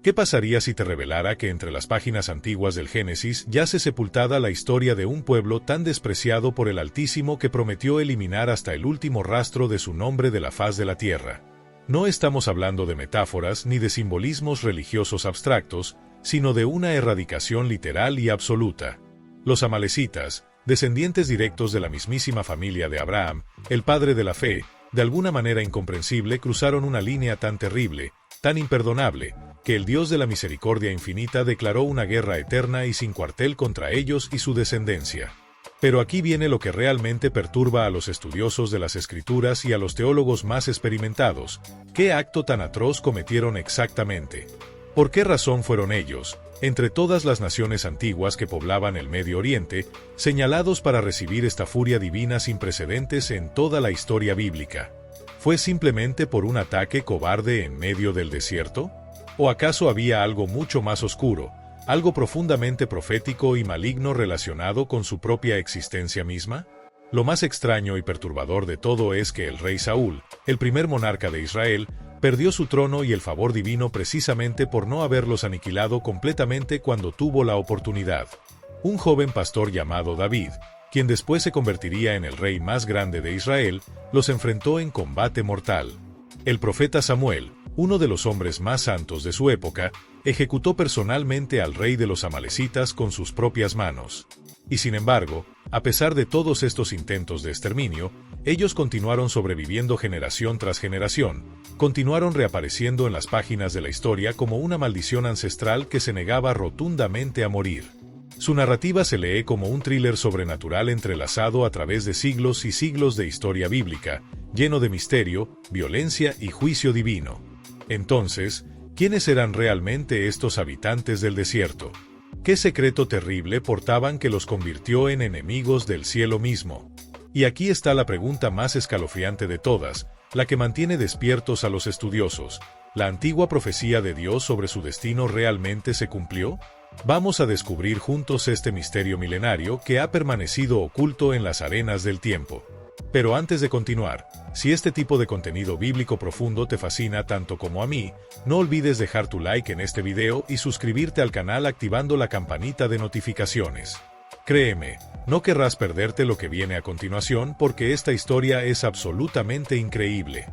¿Qué pasaría si te revelara que entre las páginas antiguas del Génesis yace sepultada la historia de un pueblo tan despreciado por el Altísimo que prometió eliminar hasta el último rastro de su nombre de la faz de la tierra? No estamos hablando de metáforas ni de simbolismos religiosos abstractos, sino de una erradicación literal y absoluta. Los amalecitas, descendientes directos de la mismísima familia de Abraham, el padre de la fe, de alguna manera incomprensible cruzaron una línea tan terrible, tan imperdonable, que el Dios de la misericordia infinita declaró una guerra eterna y sin cuartel contra ellos y su descendencia. Pero aquí viene lo que realmente perturba a los estudiosos de las Escrituras y a los teólogos más experimentados. ¿Qué acto tan atroz cometieron exactamente? ¿Por qué razón fueron ellos, entre todas las naciones antiguas que poblaban el Medio Oriente, señalados para recibir esta furia divina sin precedentes en toda la historia bíblica? ¿Fue simplemente por un ataque cobarde en medio del desierto? ¿O acaso había algo mucho más oscuro, algo profundamente profético y maligno relacionado con su propia existencia misma? Lo más extraño y perturbador de todo es que el rey Saúl, el primer monarca de Israel, perdió su trono y el favor divino precisamente por no haberlos aniquilado completamente cuando tuvo la oportunidad. Un joven pastor llamado David, quien después se convertiría en el rey más grande de Israel, los enfrentó en combate mortal. El profeta Samuel, uno de los hombres más santos de su época, ejecutó personalmente al rey de los amalecitas con sus propias manos. Y sin embargo, a pesar de todos estos intentos de exterminio, ellos continuaron sobreviviendo generación tras generación, continuaron reapareciendo en las páginas de la historia como una maldición ancestral que se negaba rotundamente a morir. Su narrativa se lee como un thriller sobrenatural entrelazado a través de siglos y siglos de historia bíblica, lleno de misterio, violencia y juicio divino. Entonces, ¿quiénes eran realmente estos habitantes del desierto? ¿Qué secreto terrible portaban que los convirtió en enemigos del cielo mismo? Y aquí está la pregunta más escalofriante de todas, la que mantiene despiertos a los estudiosos. ¿La antigua profecía de Dios sobre su destino realmente se cumplió? Vamos a descubrir juntos este misterio milenario que ha permanecido oculto en las arenas del tiempo. Pero antes de continuar, si este tipo de contenido bíblico profundo te fascina tanto como a mí, no olvides dejar tu like en este video y suscribirte al canal activando la campanita de notificaciones. Créeme, no querrás perderte lo que viene a continuación porque esta historia es absolutamente increíble.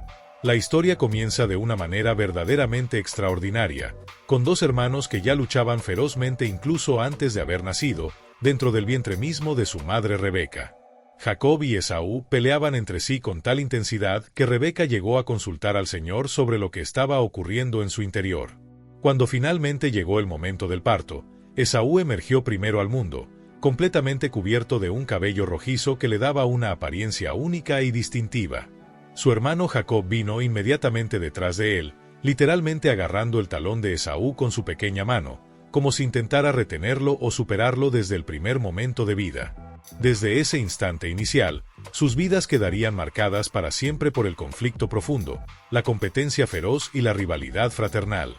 La historia comienza de una manera verdaderamente extraordinaria, con dos hermanos que ya luchaban ferozmente incluso antes de haber nacido, dentro del vientre mismo de su madre Rebeca. Jacob y Esaú peleaban entre sí con tal intensidad que Rebeca llegó a consultar al Señor sobre lo que estaba ocurriendo en su interior. Cuando finalmente llegó el momento del parto, Esaú emergió primero al mundo, completamente cubierto de un cabello rojizo que le daba una apariencia única y distintiva. Su hermano Jacob vino inmediatamente detrás de él, literalmente agarrando el talón de Esaú con su pequeña mano, como si intentara retenerlo o superarlo desde el primer momento de vida. Desde ese instante inicial, sus vidas quedarían marcadas para siempre por el conflicto profundo, la competencia feroz y la rivalidad fraternal.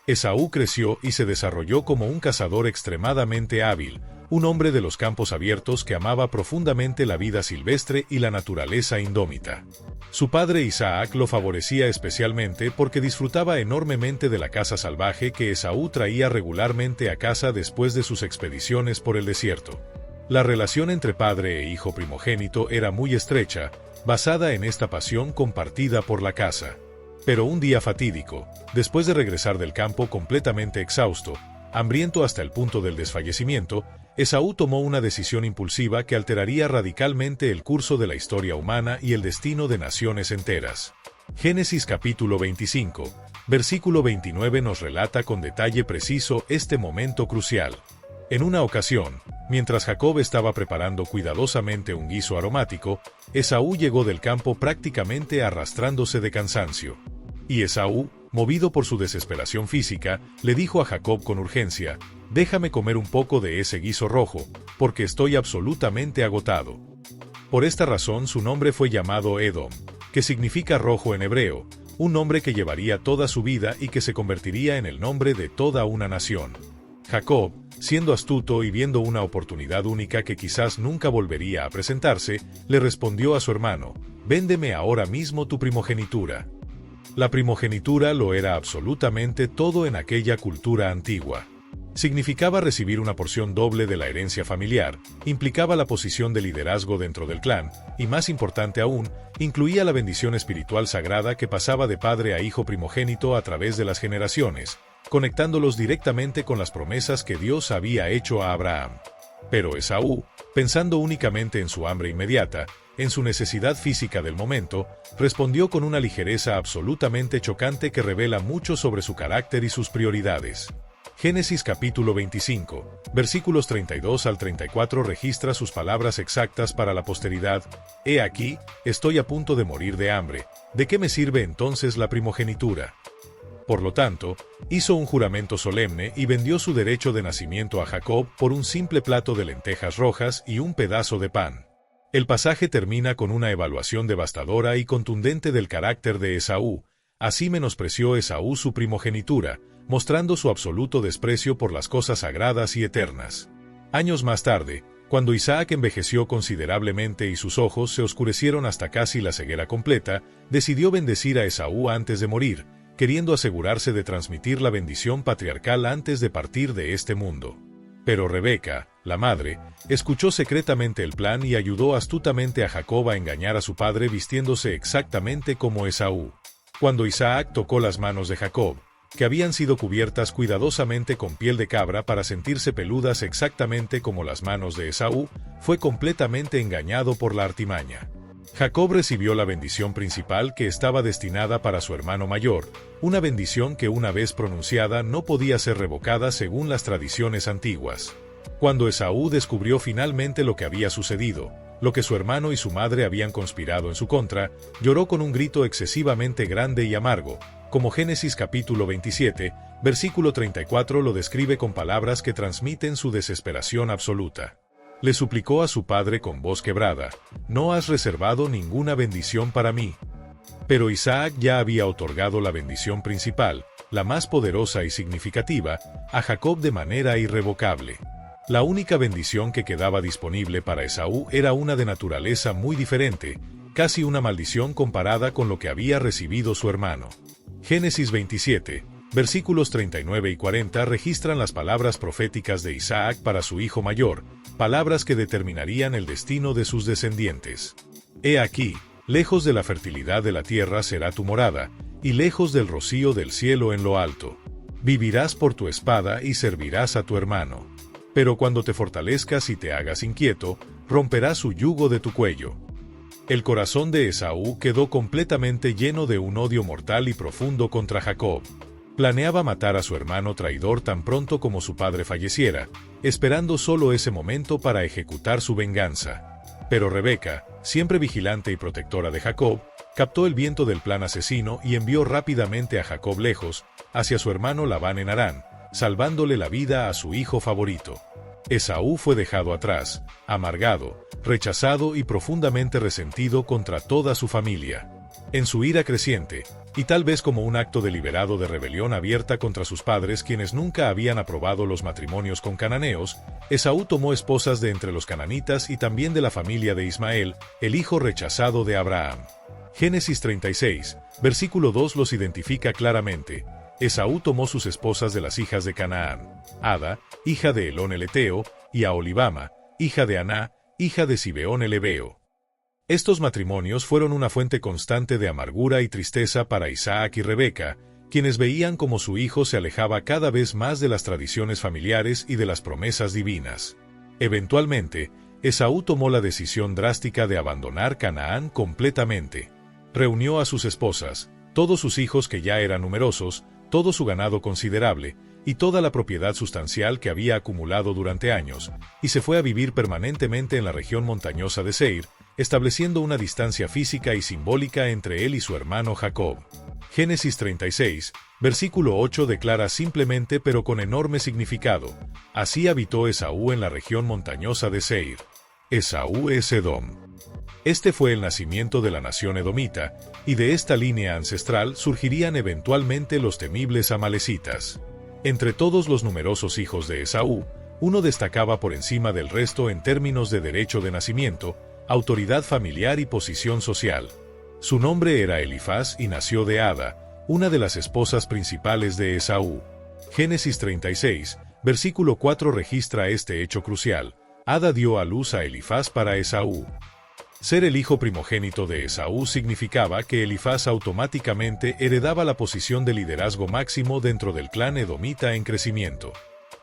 Esaú creció y se desarrolló como un cazador extremadamente hábil, un hombre de los campos abiertos que amaba profundamente la vida silvestre y la naturaleza indómita. Su padre Isaac lo favorecía especialmente porque disfrutaba enormemente de la caza salvaje que Esaú traía regularmente a casa después de sus expediciones por el desierto. La relación entre padre e hijo primogénito era muy estrecha, basada en esta pasión compartida por la caza. Pero un día fatídico, después de regresar del campo completamente exhausto, hambriento hasta el punto del desfallecimiento, Esaú tomó una decisión impulsiva que alteraría radicalmente el curso de la historia humana y el destino de naciones enteras. Génesis capítulo 25, versículo 29 nos relata con detalle preciso este momento crucial. En una ocasión, mientras Jacob estaba preparando cuidadosamente un guiso aromático, Esaú llegó del campo prácticamente arrastrándose de cansancio. Y Esaú, movido por su desesperación física, le dijo a Jacob con urgencia: «Déjame comer un poco de ese guiso rojo, porque estoy absolutamente agotado». Por esta razón su nombre fue llamado Edom, que significa rojo en hebreo, un nombre que llevaría toda su vida y que se convertiría en el nombre de toda una nación. Jacob, siendo astuto y viendo una oportunidad única que quizás nunca volvería a presentarse, le respondió a su hermano: «Véndeme ahora mismo tu primogenitura». La primogenitura lo era absolutamente todo en aquella cultura antigua. Significaba recibir una porción doble de la herencia familiar, implicaba la posición de liderazgo dentro del clan, y más importante aún, incluía la bendición espiritual sagrada que pasaba de padre a hijo primogénito a través de las generaciones, conectándolos directamente con las promesas que Dios había hecho a Abraham. Pero Esaú, pensando únicamente en su hambre inmediata, en su necesidad física del momento, respondió con una ligereza absolutamente chocante que revela mucho sobre su carácter y sus prioridades. Génesis capítulo 25, versículos 32 al 34 registra sus palabras exactas para la posteridad: «He aquí, estoy a punto de morir de hambre, ¿de qué me sirve entonces la primogenitura?». Por lo tanto, hizo un juramento solemne y vendió su derecho de nacimiento a Jacob por un simple plato de lentejas rojas y un pedazo de pan. El pasaje termina con una evaluación devastadora y contundente del carácter de Esaú. Así menospreció Esaú su primogenitura, mostrando su absoluto desprecio por las cosas sagradas y eternas. Años más tarde, cuando Isaac envejeció considerablemente y sus ojos se oscurecieron hasta casi la ceguera completa, decidió bendecir a Esaú antes de morir, queriendo asegurarse de transmitir la bendición patriarcal antes de partir de este mundo. Pero Rebeca, la madre, escuchó secretamente el plan y ayudó astutamente a Jacob a engañar a su padre vistiéndose exactamente como Esaú. Cuando Isaac tocó las manos de Jacob, que habían sido cubiertas cuidadosamente con piel de cabra para sentirse peludas exactamente como las manos de Esaú, fue completamente engañado por la artimaña. Jacob recibió la bendición principal que estaba destinada para su hermano mayor, una bendición que una vez pronunciada no podía ser revocada según las tradiciones antiguas. Cuando Esaú descubrió finalmente lo que había sucedido, lo que su hermano y su madre habían conspirado en su contra, lloró con un grito excesivamente grande y amargo, como Génesis capítulo 27, versículo 34 lo describe con palabras que transmiten su desesperación absoluta. Le suplicó a su padre con voz quebrada: «No has reservado ninguna bendición para mí». Pero Isaac ya había otorgado la bendición principal, la más poderosa y significativa, a Jacob de manera irrevocable. La única bendición que quedaba disponible para Esaú era una de naturaleza muy diferente, casi una maldición comparada con lo que había recibido su hermano. Génesis 27, versículos 39 y 40 registran las palabras proféticas de Isaac para su hijo mayor, palabras que determinarían el destino de sus descendientes. «He aquí, lejos de la fertilidad de la tierra será tu morada, y lejos del rocío del cielo en lo alto. Vivirás por tu espada y servirás a tu hermano. Pero cuando te fortalezcas y te hagas inquieto, romperás su yugo de tu cuello». El corazón de Esaú quedó completamente lleno de un odio mortal y profundo contra Jacob. Planeaba matar a su hermano traidor tan pronto como su padre falleciera, esperando solo ese momento para ejecutar su venganza. Pero Rebeca, siempre vigilante y protectora de Jacob, captó el viento del plan asesino y envió rápidamente a Jacob lejos, hacia su hermano Labán en Harán, salvándole la vida a su hijo favorito. Esaú fue dejado atrás, amargado, rechazado y profundamente resentido contra toda su familia. En su ira creciente, y tal vez como un acto deliberado de rebelión abierta contra sus padres quienes nunca habían aprobado los matrimonios con cananeos, Esaú tomó esposas de entre los cananitas y también de la familia de Ismael, el hijo rechazado de Abraham. Génesis 36, versículo 2 los identifica claramente. Esaú tomó sus esposas de las hijas de Canaán: Ada, hija de Elón el Eteo, y Aholibama, hija de Aná, hija de Zibeón el Hebeo. Estos matrimonios fueron una fuente constante de amargura y tristeza para Isaac y Rebeca, quienes veían cómo su hijo se alejaba cada vez más de las tradiciones familiares y de las promesas divinas. Eventualmente, Esaú tomó la decisión drástica de abandonar Canaán completamente. Reunió a sus esposas, todos sus hijos que ya eran numerosos, todo su ganado considerable, y toda la propiedad sustancial que había acumulado durante años, y se fue a vivir permanentemente en la región montañosa de Seir, estableciendo una distancia física y simbólica entre él y su hermano Jacob. Génesis 36, versículo 8 declara simplemente pero con enorme significado: «Así habitó Esaú en la región montañosa de Seir». Esaú es Edom. Este fue el nacimiento de la nación edomita, y de esta línea ancestral surgirían eventualmente los temibles amalecitas. Entre todos los numerosos hijos de Esaú, uno destacaba por encima del resto en términos de derecho de nacimiento, autoridad familiar y posición social. Su nombre era Elifaz y nació de Ada, una de las esposas principales de Esaú. Génesis 36, versículo 4 registra este hecho crucial. Ada dio a luz a Elifaz para Esaú. Ser el hijo primogénito de Esaú significaba que Elifaz automáticamente heredaba la posición de liderazgo máximo dentro del clan edomita en crecimiento.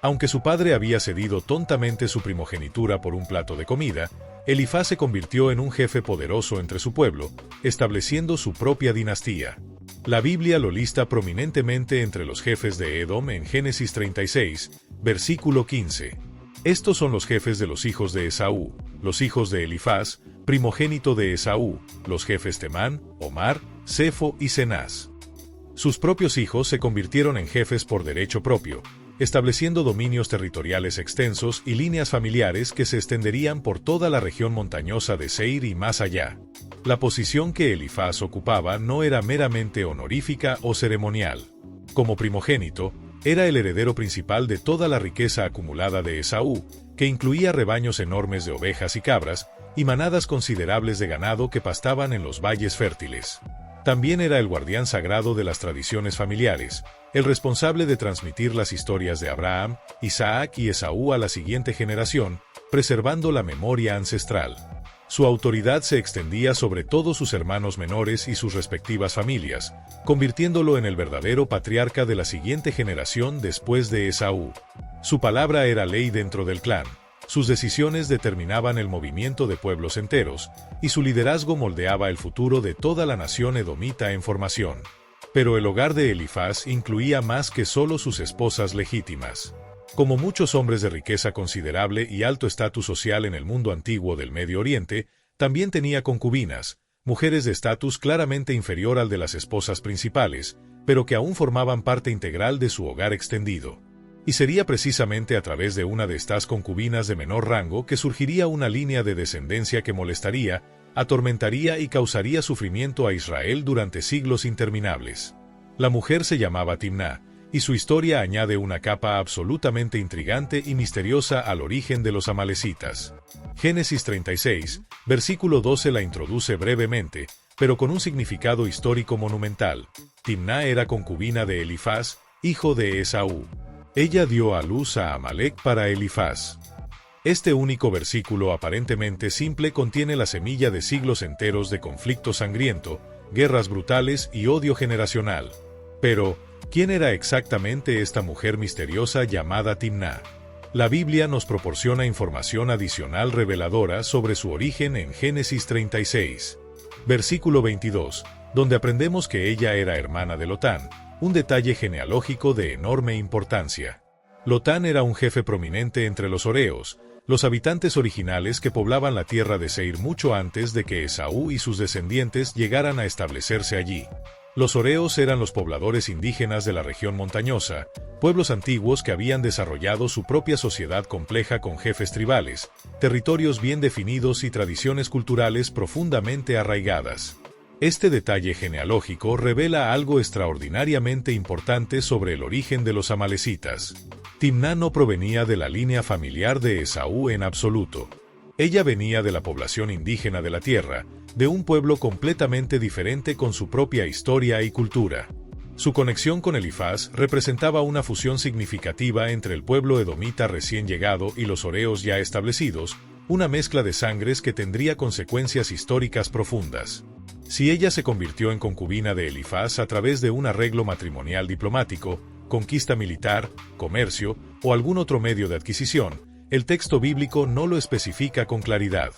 Aunque su padre había cedido tontamente su primogenitura por un plato de comida, Elifaz se convirtió en un jefe poderoso entre su pueblo, estableciendo su propia dinastía. La Biblia lo lista prominentemente entre los jefes de Edom en Génesis 36, versículo 15. Estos son los jefes de los hijos de Esaú, los hijos de Elifaz, primogénito de Esaú, los jefes Temán, Omar, Sefo y Cenaz. Sus propios hijos se convirtieron en jefes por derecho propio, estableciendo dominios territoriales extensos y líneas familiares que se extenderían por toda la región montañosa de Seir y más allá. La posición que Elifaz ocupaba no era meramente honorífica o ceremonial. Como primogénito, era el heredero principal de toda la riqueza acumulada de Esaú, que incluía rebaños enormes de ovejas y cabras, y manadas considerables de ganado que pastaban en los valles fértiles. También era el guardián sagrado de las tradiciones familiares, el responsable de transmitir las historias de Abraham, Isaac y Esaú a la siguiente generación, preservando la memoria ancestral. Su autoridad se extendía sobre todos sus hermanos menores y sus respectivas familias, convirtiéndolo en el verdadero patriarca de la siguiente generación después de Esaú. Su palabra era ley dentro del clan, sus decisiones determinaban el movimiento de pueblos enteros, y su liderazgo moldeaba el futuro de toda la nación edomita en formación. Pero el hogar de Elifaz incluía más que solo sus esposas legítimas. Como muchos hombres de riqueza considerable y alto estatus social en el mundo antiguo del Medio Oriente, también tenía concubinas, mujeres de estatus claramente inferior al de las esposas principales, pero que aún formaban parte integral de su hogar extendido. Y sería precisamente a través de una de estas concubinas de menor rango que surgiría una línea de descendencia que molestaría, atormentaría y causaría sufrimiento a Israel durante siglos interminables. La mujer se llamaba Timná, y su historia añade una capa absolutamente intrigante y misteriosa al origen de los amalecitas. Génesis 36, versículo 12 la introduce brevemente, pero con un significado histórico monumental. Timná era concubina de Elifaz, hijo de Esaú. Ella dio a luz a Amalec para Elifaz. Este único versículo aparentemente simple contiene la semilla de siglos enteros de conflicto sangriento, guerras brutales y odio generacional. Pero, ¿quién era exactamente esta mujer misteriosa llamada Timná? La Biblia nos proporciona información adicional reveladora sobre su origen en Génesis 36, versículo 22, donde aprendemos que ella era hermana de Lotán, un detalle genealógico de enorme importancia. Lotán era un jefe prominente entre los horeos, los habitantes originales que poblaban la tierra de Seir mucho antes de que Esaú y sus descendientes llegaran a establecerse allí. Los horeos eran los pobladores indígenas de la región montañosa, pueblos antiguos que habían desarrollado su propia sociedad compleja con jefes tribales, territorios bien definidos y tradiciones culturales profundamente arraigadas. Este detalle genealógico revela algo extraordinariamente importante sobre el origen de los amalecitas. Timná no provenía de la línea familiar de Esaú en absoluto. Ella venía de la población indígena de la tierra, de un pueblo completamente diferente con su propia historia y cultura. Su conexión con Elifaz representaba una fusión significativa entre el pueblo edomita recién llegado y los horeos ya establecidos, una mezcla de sangres que tendría consecuencias históricas profundas. Si ella se convirtió en concubina de Elifaz a través de un arreglo matrimonial diplomático, conquista militar, comercio o algún otro medio de adquisición, el texto bíblico no lo especifica con claridad.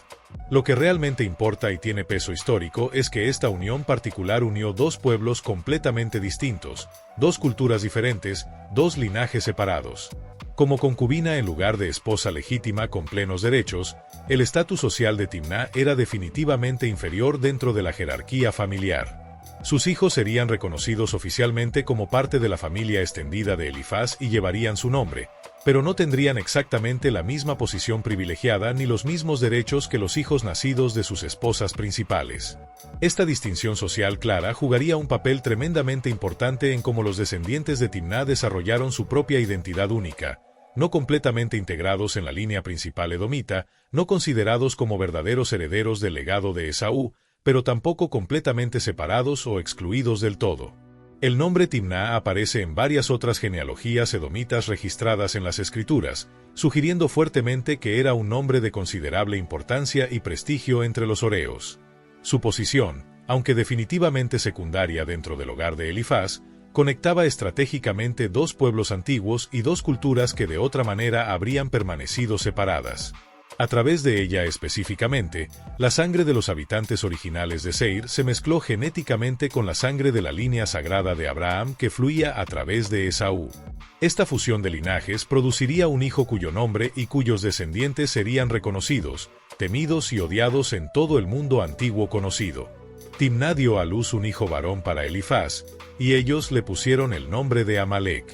Lo que realmente importa y tiene peso histórico es que esta unión particular unió dos pueblos completamente distintos, dos culturas diferentes, dos linajes separados. Como concubina en lugar de esposa legítima con plenos derechos, el estatus social de Timná era definitivamente inferior dentro de la jerarquía familiar. Sus hijos serían reconocidos oficialmente como parte de la familia extendida de Elifaz y llevarían su nombre, pero no tendrían exactamente la misma posición privilegiada ni los mismos derechos que los hijos nacidos de sus esposas principales. Esta distinción social clara jugaría un papel tremendamente importante en cómo los descendientes de Timná desarrollaron su propia identidad única, no completamente integrados en la línea principal edomita, no considerados como verdaderos herederos del legado de Esaú, pero tampoco completamente separados o excluidos del todo. El nombre Timná aparece en varias otras genealogías edomitas registradas en las Escrituras, sugiriendo fuertemente que era un nombre de considerable importancia y prestigio entre los horeos. Su posición, aunque definitivamente secundaria dentro del hogar de Elifaz, conectaba estratégicamente dos pueblos antiguos y dos culturas que de otra manera habrían permanecido separadas. A través de ella específicamente, la sangre de los habitantes originales de Seir se mezcló genéticamente con la sangre de la línea sagrada de Abraham que fluía a través de Esaú. Esta fusión de linajes produciría un hijo cuyo nombre y cuyos descendientes serían reconocidos, temidos y odiados en todo el mundo antiguo conocido. Timná dio a luz un hijo varón para Elifaz, y ellos le pusieron el nombre de Amalek.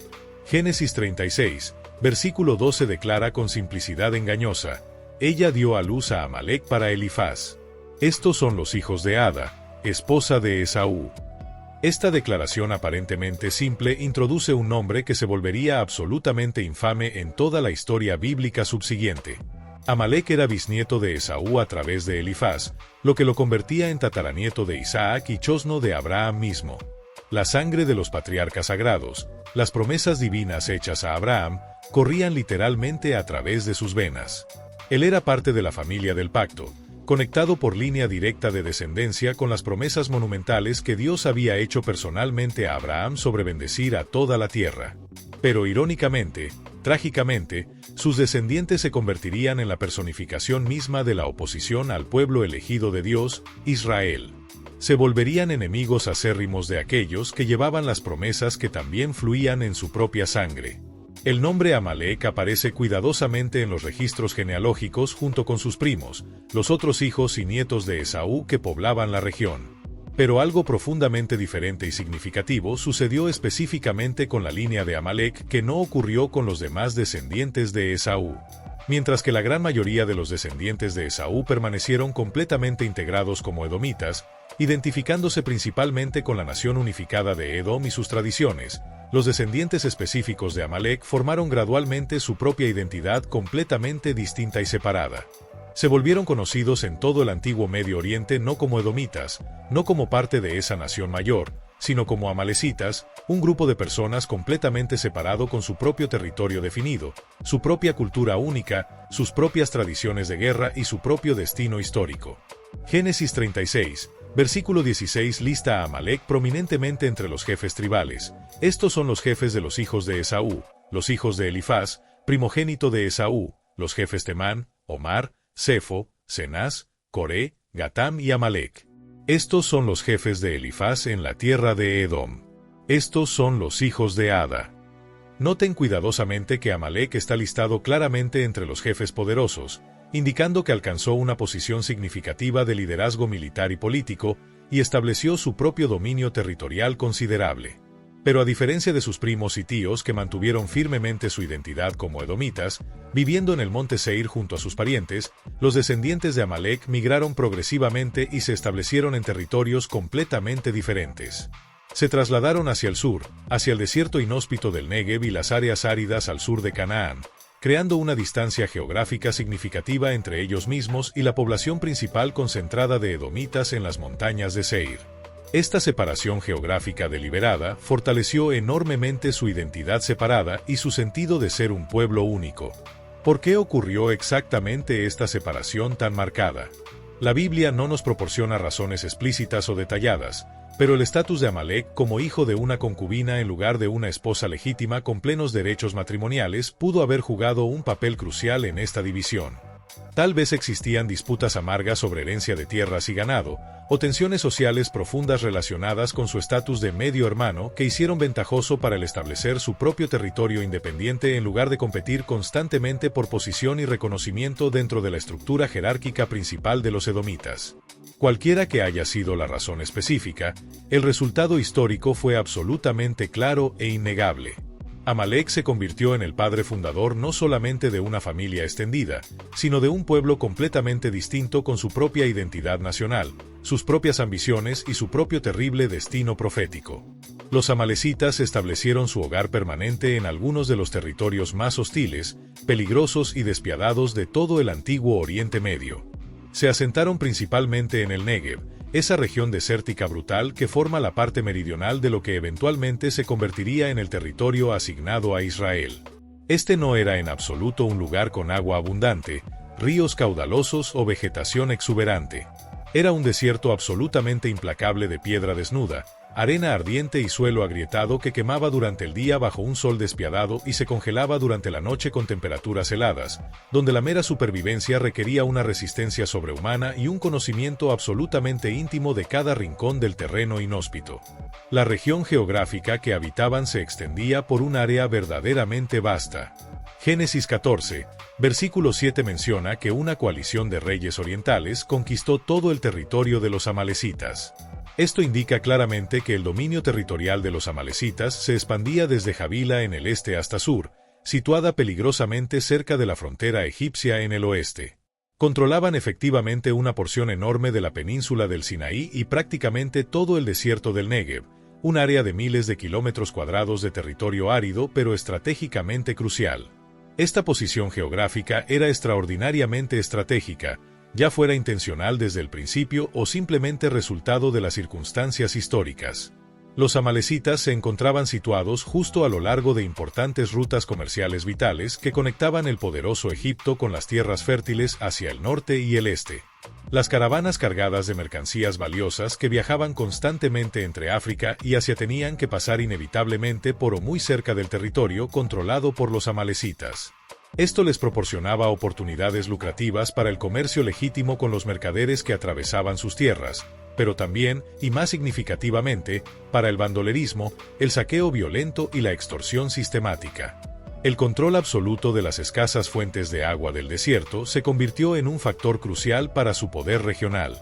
Génesis 36, versículo 12 declara con simplicidad engañosa: ella dio a luz a Amalek para Elifaz. Estos son los hijos de Ada, esposa de Esaú. Esta declaración aparentemente simple introduce un nombre que se volvería absolutamente infame en toda la historia bíblica subsiguiente. Amalek era bisnieto de Esaú a través de Elifaz, lo que lo convertía en tataranieto de Isaac y chosno de Abraham mismo. La sangre de los patriarcas sagrados, las promesas divinas hechas a Abraham, corrían literalmente a través de sus venas. Él era parte de la familia del pacto, conectado por línea directa de descendencia con las promesas monumentales que Dios había hecho personalmente a Abraham sobre bendecir a toda la tierra. Pero irónicamente, trágicamente, sus descendientes se convertirían en la personificación misma de la oposición al pueblo elegido de Dios, Israel. Se volverían enemigos acérrimos de aquellos que llevaban las promesas que también fluían en su propia sangre. El nombre Amalek aparece cuidadosamente en los registros genealógicos junto con sus primos, los otros hijos y nietos de Esaú que poblaban la región. Pero algo profundamente diferente y significativo sucedió específicamente con la línea de Amalek que no ocurrió con los demás descendientes de Esaú. Mientras que la gran mayoría de los descendientes de Esaú permanecieron completamente integrados como edomitas, identificándose principalmente con la nación unificada de Edom y sus tradiciones, los descendientes específicos de Amalek formaron gradualmente su propia identidad completamente distinta y separada. Se volvieron conocidos en todo el antiguo Medio Oriente no como edomitas, no como parte de esa nación mayor, sino como amalecitas, un grupo de personas completamente separado con su propio territorio definido, su propia cultura única, sus propias tradiciones de guerra y su propio destino histórico. Génesis 36, versículo 16 lista a Amalek prominentemente entre los jefes tribales. Estos son los jefes de los hijos de Esaú, los hijos de Elifaz, primogénito de Esaú, los jefes Temán, Omar, Sefo, Cenaz, Coré, Gatam y Amalek. Estos son los jefes de Elifaz en la tierra de Edom. Estos son los hijos de Ada. Noten cuidadosamente que Amalek está listado claramente entre los jefes poderosos, indicando que alcanzó una posición significativa de liderazgo militar y político, y estableció su propio dominio territorial considerable. Pero a diferencia de sus primos y tíos que mantuvieron firmemente su identidad como edomitas, viviendo en el monte Seir junto a sus parientes, los descendientes de Amalek migraron progresivamente y se establecieron en territorios completamente diferentes. Se trasladaron hacia el sur, hacia el desierto inhóspito del Negev y las áreas áridas al sur de Canaán, creando una distancia geográfica significativa entre ellos mismos y la población principal concentrada de edomitas en las montañas de Seir. Esta separación geográfica deliberada fortaleció enormemente su identidad separada y su sentido de ser un pueblo único. ¿Por qué ocurrió exactamente esta separación tan marcada? La Biblia no nos proporciona razones explícitas o detalladas, pero el estatus de Amalek como hijo de una concubina en lugar de una esposa legítima con plenos derechos matrimoniales pudo haber jugado un papel crucial en esta división. Tal vez existían disputas amargas sobre herencia de tierras y ganado, o tensiones sociales profundas relacionadas con su estatus de medio hermano que hicieron ventajoso para el establecer su propio territorio independiente en lugar de competir constantemente por posición y reconocimiento dentro de la estructura jerárquica principal de los edomitas. Cualquiera que haya sido la razón específica, el resultado histórico fue absolutamente claro e innegable. Amalek se convirtió en el padre fundador no solamente de una familia extendida, sino de un pueblo completamente distinto con su propia identidad nacional, sus propias ambiciones y su propio terrible destino profético. Los amalecitas establecieron su hogar permanente en algunos de los territorios más hostiles, peligrosos y despiadados de todo el antiguo Oriente Medio. Se asentaron principalmente en el Negev, esa región desértica brutal que forma la parte meridional de lo que eventualmente se convertiría en el territorio asignado a Israel. Este no era en absoluto un lugar con agua abundante, ríos caudalosos o vegetación exuberante. Era un desierto absolutamente implacable de piedra desnuda, arena ardiente y suelo agrietado que quemaba durante el día bajo un sol despiadado y se congelaba durante la noche con temperaturas heladas, donde la mera supervivencia requería una resistencia sobrehumana y un conocimiento absolutamente íntimo de cada rincón del terreno inhóspito. La región geográfica que habitaban se extendía por un área verdaderamente vasta. Génesis 14, versículo 7 menciona que una coalición de reyes orientales conquistó todo el territorio de los amalecitas. Esto indica claramente que el dominio territorial de los amalecitas se expandía desde Javila en el este hasta Sur, situada peligrosamente cerca de la frontera egipcia en el oeste. Controlaban efectivamente una porción enorme de la península del Sinaí y prácticamente todo el desierto del Negev, un área de miles de kilómetros cuadrados de territorio árido pero estratégicamente crucial. Esta posición geográfica era extraordinariamente estratégica, ya fuera intencional desde el principio o simplemente resultado de las circunstancias históricas. Los amalecitas se encontraban situados justo a lo largo de importantes rutas comerciales vitales que conectaban el poderoso Egipto con las tierras fértiles hacia el norte y el este. Las caravanas cargadas de mercancías valiosas que viajaban constantemente entre África y Asia tenían que pasar inevitablemente por o muy cerca del territorio controlado por los amalecitas. Esto les proporcionaba oportunidades lucrativas para el comercio legítimo con los mercaderes que atravesaban sus tierras, pero también, y más significativamente, para el bandolerismo, el saqueo violento y la extorsión sistemática. El control absoluto de las escasas fuentes de agua del desierto se convirtió en un factor crucial para su poder regional.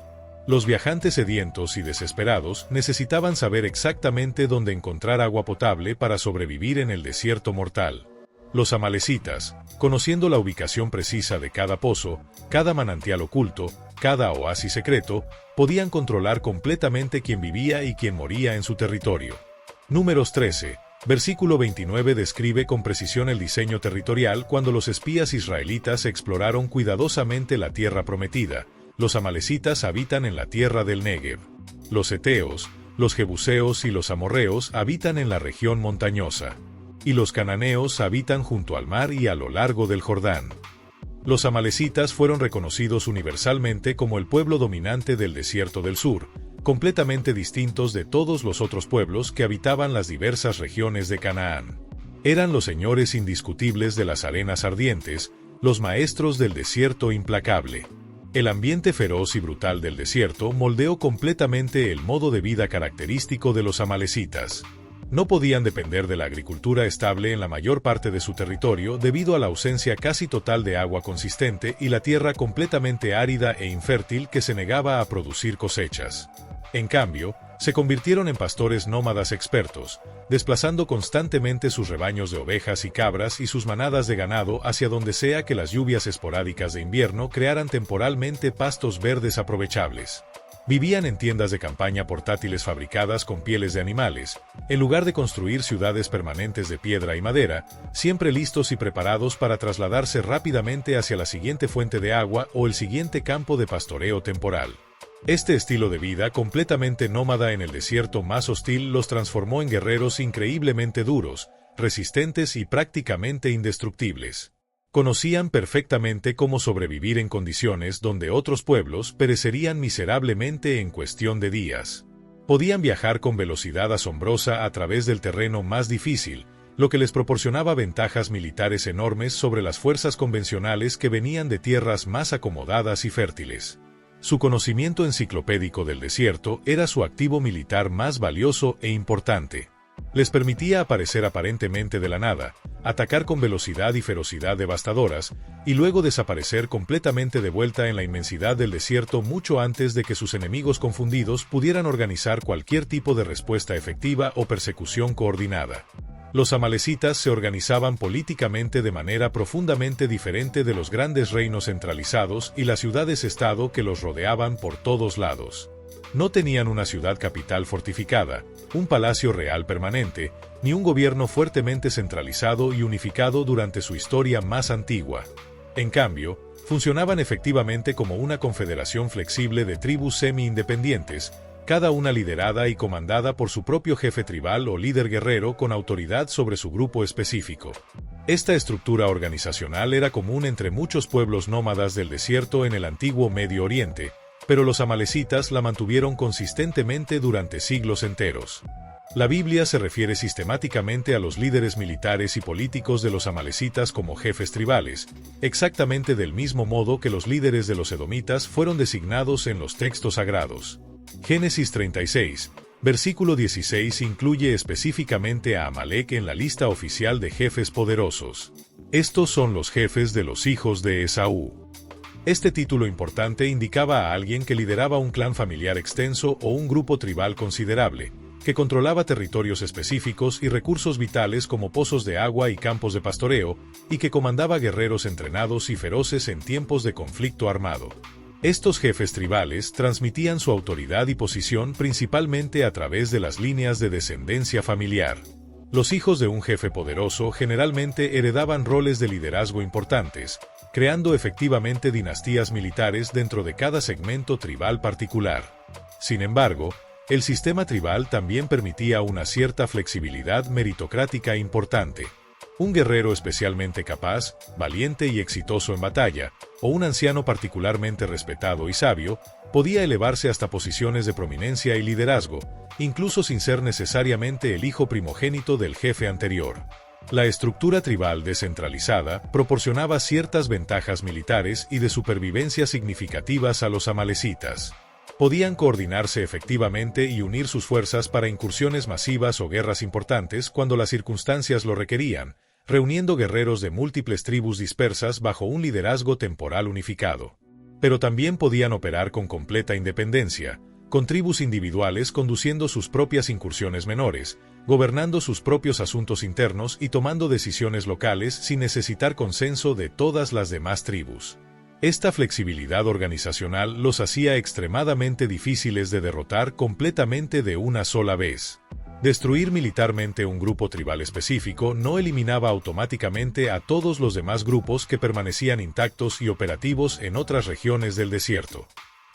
Los viajantes sedientos y desesperados necesitaban saber exactamente dónde encontrar agua potable para sobrevivir en el desierto mortal. Los amalecitas, conociendo la ubicación precisa de cada pozo, cada manantial oculto, cada oasis secreto, podían controlar completamente quién vivía y quién moría en su territorio. Números 13, versículo 29 describe con precisión el diseño territorial cuando los espías israelitas exploraron cuidadosamente la tierra prometida. Los amalecitas habitan en la tierra del Negev. Los heteos, los jebuseos y los amorreos habitan en la región montañosa. Y los cananeos habitan junto al mar y a lo largo del Jordán. Los amalecitas fueron reconocidos universalmente como el pueblo dominante del desierto del sur, completamente distintos de todos los otros pueblos que habitaban las diversas regiones de Canaán. Eran los señores indiscutibles de las arenas ardientes, los maestros del desierto implacable. El ambiente feroz y brutal del desierto moldeó completamente el modo de vida característico de los amalecitas. No podían depender de la agricultura estable en la mayor parte de su territorio debido a la ausencia casi total de agua consistente y la tierra completamente árida e infértil que se negaba a producir cosechas. En cambio, se convirtieron en pastores nómadas expertos, desplazando constantemente sus rebaños de ovejas y cabras y sus manadas de ganado hacia donde sea que las lluvias esporádicas de invierno crearan temporalmente pastos verdes aprovechables. Vivían en tiendas de campaña portátiles fabricadas con pieles de animales, en lugar de construir ciudades permanentes de piedra y madera, siempre listos y preparados para trasladarse rápidamente hacia la siguiente fuente de agua o el siguiente campo de pastoreo temporal. Este estilo de vida completamente nómada en el desierto más hostil los transformó en guerreros increíblemente duros, resistentes y prácticamente indestructibles. Conocían perfectamente cómo sobrevivir en condiciones donde otros pueblos perecerían miserablemente en cuestión de días. Podían viajar con velocidad asombrosa a través del terreno más difícil, lo que les proporcionaba ventajas militares enormes sobre las fuerzas convencionales que venían de tierras más acomodadas y fértiles. Su conocimiento enciclopédico del desierto era su activo militar más valioso e importante. Les permitía aparecer aparentemente de la nada, atacar con velocidad y ferocidad devastadoras, y luego desaparecer completamente de vuelta en la inmensidad del desierto mucho antes de que sus enemigos confundidos pudieran organizar cualquier tipo de respuesta efectiva o persecución coordinada. Los amalecitas se organizaban políticamente de manera profundamente diferente de los grandes reinos centralizados y las ciudades-estado que los rodeaban por todos lados. No tenían una ciudad capital fortificada, un palacio real permanente, ni un gobierno fuertemente centralizado y unificado durante su historia más antigua. En cambio, funcionaban efectivamente como una confederación flexible de tribus semi-independientes, cada una liderada y comandada por su propio jefe tribal o líder guerrero con autoridad sobre su grupo específico. Esta estructura organizacional era común entre muchos pueblos nómadas del desierto en el antiguo Medio Oriente, pero los amalecitas la mantuvieron consistentemente durante siglos enteros. La Biblia se refiere sistemáticamente a los líderes militares y políticos de los amalecitas como jefes tribales, exactamente del mismo modo que los líderes de los edomitas fueron designados en los textos sagrados. Génesis 36, versículo 16 incluye específicamente a Amalec en la lista oficial de jefes poderosos. Estos son los jefes de los hijos de Esaú. Este título importante indicaba a alguien que lideraba un clan familiar extenso o un grupo tribal considerable, que controlaba territorios específicos y recursos vitales como pozos de agua y campos de pastoreo, y que comandaba guerreros entrenados y feroces en tiempos de conflicto armado. Estos jefes tribales transmitían su autoridad y posición principalmente a través de las líneas de descendencia familiar. Los hijos de un jefe poderoso generalmente heredaban roles de liderazgo importantes, creando efectivamente dinastías militares dentro de cada segmento tribal particular. Sin embargo, el sistema tribal también permitía una cierta flexibilidad meritocrática importante. Un guerrero especialmente capaz, valiente y exitoso en batalla, o un anciano particularmente respetado y sabio, podía elevarse hasta posiciones de prominencia y liderazgo, incluso sin ser necesariamente el hijo primogénito del jefe anterior. La estructura tribal descentralizada proporcionaba ciertas ventajas militares y de supervivencia significativas a los amalecitas. Podían coordinarse efectivamente y unir sus fuerzas para incursiones masivas o guerras importantes cuando las circunstancias lo requerían, reuniendo guerreros de múltiples tribus dispersas bajo un liderazgo temporal unificado. Pero también podían operar con completa independencia, con tribus individuales conduciendo sus propias incursiones menores, gobernando sus propios asuntos internos y tomando decisiones locales sin necesitar consenso de todas las demás tribus. Esta flexibilidad organizacional los hacía extremadamente difíciles de derrotar completamente de una sola vez. Destruir militarmente un grupo tribal específico no eliminaba automáticamente a todos los demás grupos que permanecían intactos y operativos en otras regiones del desierto.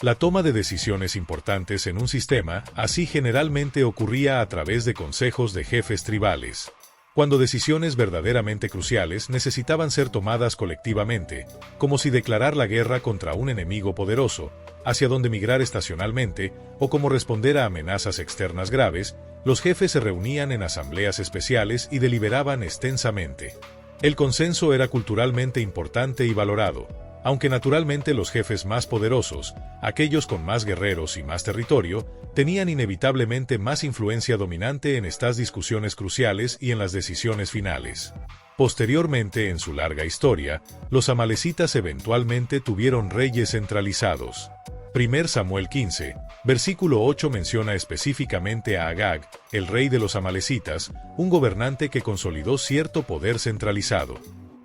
La toma de decisiones importantes en un sistema así generalmente ocurría a través de consejos de jefes tribales. Cuando decisiones verdaderamente cruciales necesitaban ser tomadas colectivamente, como si declarar la guerra contra un enemigo poderoso, hacia dónde migrar estacionalmente, o cómo responder a amenazas externas graves, los jefes se reunían en asambleas especiales y deliberaban extensamente. El consenso era culturalmente importante y valorado, aunque naturalmente los jefes más poderosos, aquellos con más guerreros y más territorio, tenían inevitablemente más influencia dominante en estas discusiones cruciales y en las decisiones finales. Posteriormente en su larga historia, los amalecitas eventualmente tuvieron reyes centralizados. 1 Samuel 15, versículo 8 menciona específicamente a Agag, el rey de los amalecitas, un gobernante que consolidó cierto poder centralizado.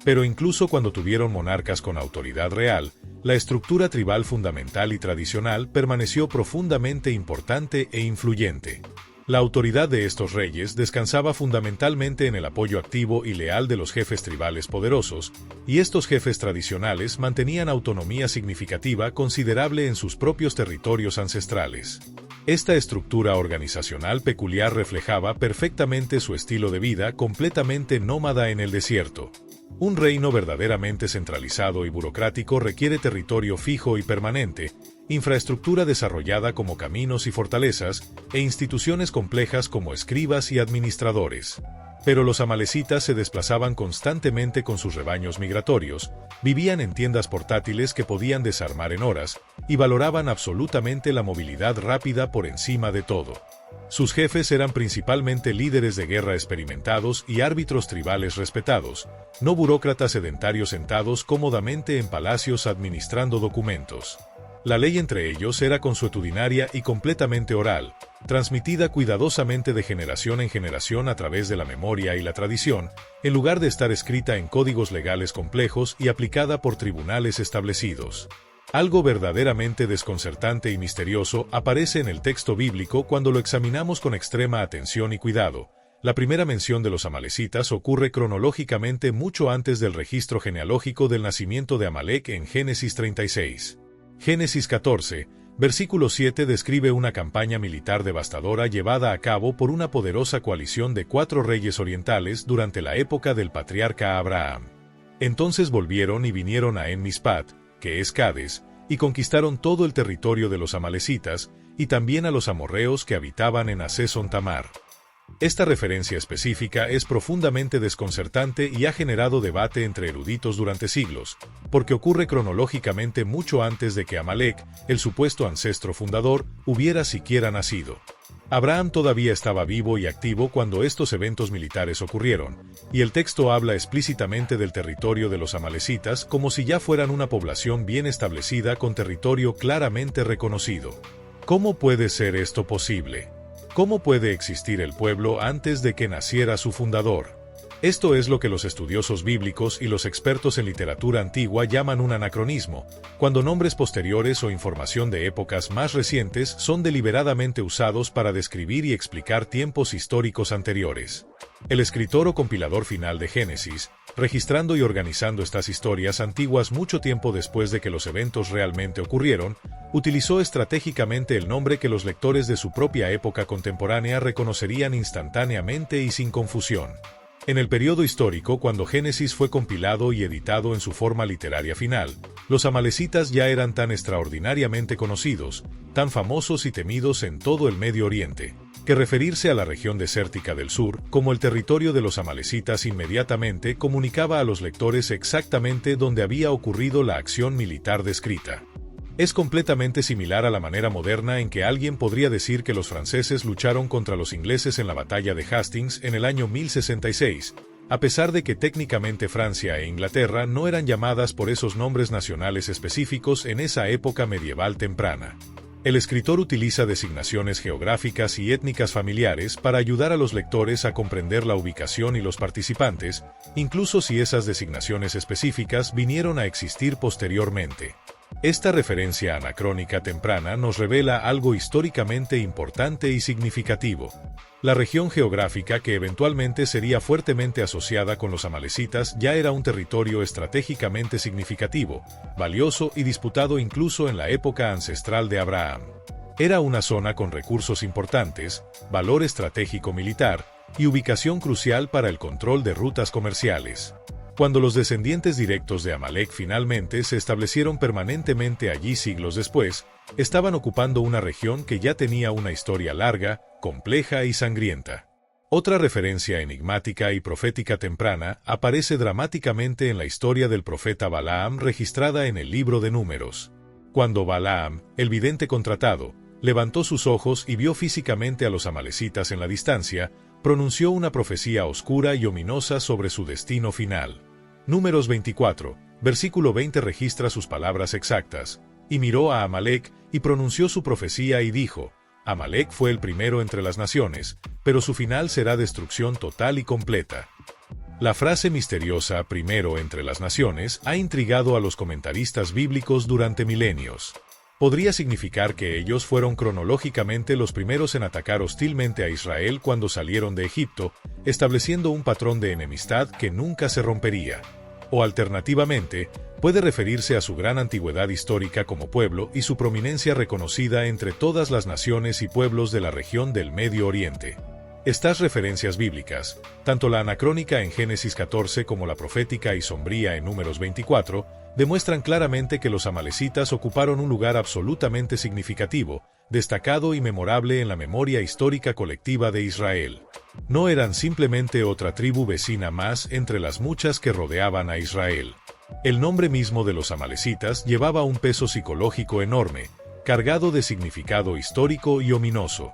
Pero incluso cuando tuvieron monarcas con autoridad real, la estructura tribal fundamental y tradicional permaneció profundamente importante e influyente. La autoridad de estos reyes descansaba fundamentalmente en el apoyo activo y leal de los jefes tribales poderosos, y estos jefes tradicionales mantenían autonomía significativa considerable en sus propios territorios ancestrales. Esta estructura organizacional peculiar reflejaba perfectamente su estilo de vida completamente nómada en el desierto. Un reino verdaderamente centralizado y burocrático requiere territorio fijo y permanente, infraestructura desarrollada como caminos y fortalezas, e instituciones complejas como escribas y administradores. Pero los amalecitas se desplazaban constantemente con sus rebaños migratorios, vivían en tiendas portátiles que podían desarmar en horas, y valoraban absolutamente la movilidad rápida por encima de todo. Sus jefes eran principalmente líderes de guerra experimentados y árbitros tribales respetados, no burócratas sedentarios sentados cómodamente en palacios administrando documentos. La ley entre ellos era consuetudinaria y completamente oral, transmitida cuidadosamente de generación en generación a través de la memoria y la tradición, en lugar de estar escrita en códigos legales complejos y aplicada por tribunales establecidos. Algo verdaderamente desconcertante y misterioso aparece en el texto bíblico cuando lo examinamos con extrema atención y cuidado. La primera mención de los amalecitas ocurre cronológicamente mucho antes del registro genealógico del nacimiento de Amalek en Génesis 36. Génesis 14, versículo 7 describe una campaña militar devastadora llevada a cabo por una poderosa coalición de 4 reyes orientales durante la época del patriarca Abraham. Entonces volvieron y vinieron a En-Mispat, que es Cades, y conquistaron todo el territorio de los amalecitas, y también a los amorreos que habitaban en Hazeson Tamar. Esta referencia específica es profundamente desconcertante y ha generado debate entre eruditos durante siglos, porque ocurre cronológicamente mucho antes de que Amalek, el supuesto ancestro fundador, hubiera siquiera nacido. Abraham todavía estaba vivo y activo cuando estos eventos militares ocurrieron, y el texto habla explícitamente del territorio de los amalecitas como si ya fueran una población bien establecida con territorio claramente reconocido. ¿Cómo puede ser esto posible? ¿Cómo puede existir el pueblo antes de que naciera su fundador? Esto es lo que los estudiosos bíblicos y los expertos en literatura antigua llaman un anacronismo, cuando nombres posteriores o información de épocas más recientes son deliberadamente usados para describir y explicar tiempos históricos anteriores. El escritor o compilador final de Génesis, registrando y organizando estas historias antiguas mucho tiempo después de que los eventos realmente ocurrieron, utilizó estratégicamente el nombre que los lectores de su propia época contemporánea reconocerían instantáneamente y sin confusión. En el periodo histórico, cuando Génesis fue compilado y editado en su forma literaria final, los amalecitas ya eran tan extraordinariamente conocidos, tan famosos y temidos en todo el Medio Oriente, que referirse a la región desértica del sur como el territorio de los amalecitas inmediatamente comunicaba a los lectores exactamente dónde había ocurrido la acción militar descrita. Es completamente similar a la manera moderna en que alguien podría decir que los franceses lucharon contra los ingleses en la batalla de Hastings en el año 1066, a pesar de que técnicamente Francia e Inglaterra no eran llamadas por esos nombres nacionales específicos en esa época medieval temprana. El escritor utiliza designaciones geográficas y étnicas familiares para ayudar a los lectores a comprender la ubicación y los participantes, incluso si esas designaciones específicas vinieron a existir posteriormente. Esta referencia anacrónica temprana nos revela algo históricamente importante y significativo. La región geográfica que eventualmente sería fuertemente asociada con los amalecitas ya era un territorio estratégicamente significativo, valioso y disputado incluso en la época ancestral de Abraham. Era una zona con recursos importantes, valor estratégico militar y ubicación crucial para el control de rutas comerciales. Cuando los descendientes directos de Amalek finalmente se establecieron permanentemente allí siglos después, estaban ocupando una región que ya tenía una historia larga, compleja y sangrienta. Otra referencia enigmática y profética temprana aparece dramáticamente en la historia del profeta Balaam registrada en el libro de Números. Cuando Balaam, el vidente contratado, levantó sus ojos y vio físicamente a los amalecitas en la distancia, pronunció una profecía oscura y ominosa sobre su destino final. Números 24, versículo 20 registra sus palabras exactas. Y miró a Amalek, y pronunció su profecía y dijo: Amalek fue el primero entre las naciones, pero su final será destrucción total y completa. La frase misteriosa «primero entre las naciones» ha intrigado a los comentaristas bíblicos durante milenios. Podría significar que ellos fueron cronológicamente los primeros en atacar hostilmente a Israel cuando salieron de Egipto, estableciendo un patrón de enemistad que nunca se rompería. O alternativamente, puede referirse a su gran antigüedad histórica como pueblo y su prominencia reconocida entre todas las naciones y pueblos de la región del Medio Oriente. Estas referencias bíblicas, tanto la anacrónica en Génesis 14 como la profética y sombría en Números 24, demuestran claramente que los amalecitas ocuparon un lugar absolutamente significativo, destacado y memorable en la memoria histórica colectiva de Israel. No eran simplemente otra tribu vecina más entre las muchas que rodeaban a Israel. El nombre mismo de los amalecitas llevaba un peso psicológico enorme, cargado de significado histórico y ominoso.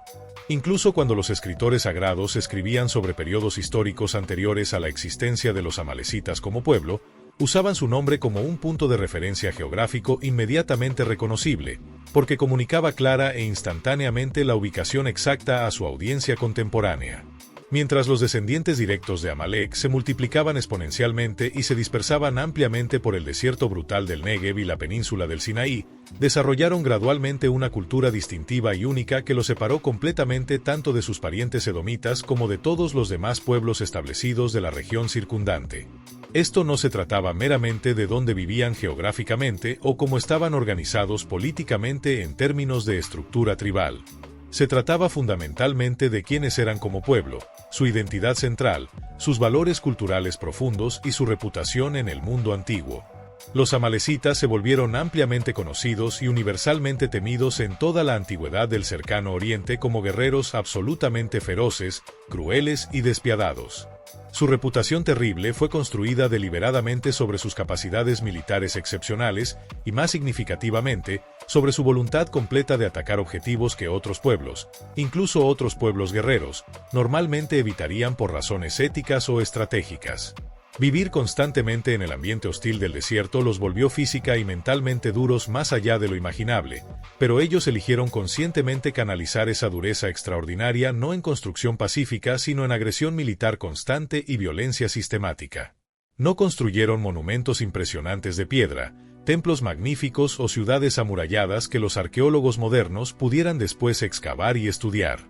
Incluso cuando los escritores sagrados escribían sobre periodos históricos anteriores a la existencia de los amalecitas como pueblo, usaban su nombre como un punto de referencia geográfico inmediatamente reconocible, porque comunicaba clara e instantáneamente la ubicación exacta a su audiencia contemporánea. Mientras los descendientes directos de Amalek se multiplicaban exponencialmente y se dispersaban ampliamente por el desierto brutal del Negev y la península del Sinaí, desarrollaron gradualmente una cultura distintiva y única que los separó completamente tanto de sus parientes edomitas como de todos los demás pueblos establecidos de la región circundante. Esto no se trataba meramente de dónde vivían geográficamente o cómo estaban organizados políticamente en términos de estructura tribal. Se trataba fundamentalmente de quiénes eran como pueblo, su identidad central, sus valores culturales profundos y su reputación en el mundo antiguo. Los amalecitas se volvieron ampliamente conocidos y universalmente temidos en toda la antigüedad del cercano oriente como guerreros absolutamente feroces, crueles y despiadados. Su reputación terrible fue construida deliberadamente sobre sus capacidades militares excepcionales y, más significativamente, sobre su voluntad completa de atacar objetivos que otros pueblos, incluso otros pueblos guerreros, normalmente evitarían por razones éticas o estratégicas. Vivir constantemente en el ambiente hostil del desierto los volvió física y mentalmente duros más allá de lo imaginable, pero ellos eligieron conscientemente canalizar esa dureza extraordinaria no en construcción pacífica sino en agresión militar constante y violencia sistemática. No construyeron monumentos impresionantes de piedra, templos magníficos o ciudades amuralladas que los arqueólogos modernos pudieran después excavar y estudiar.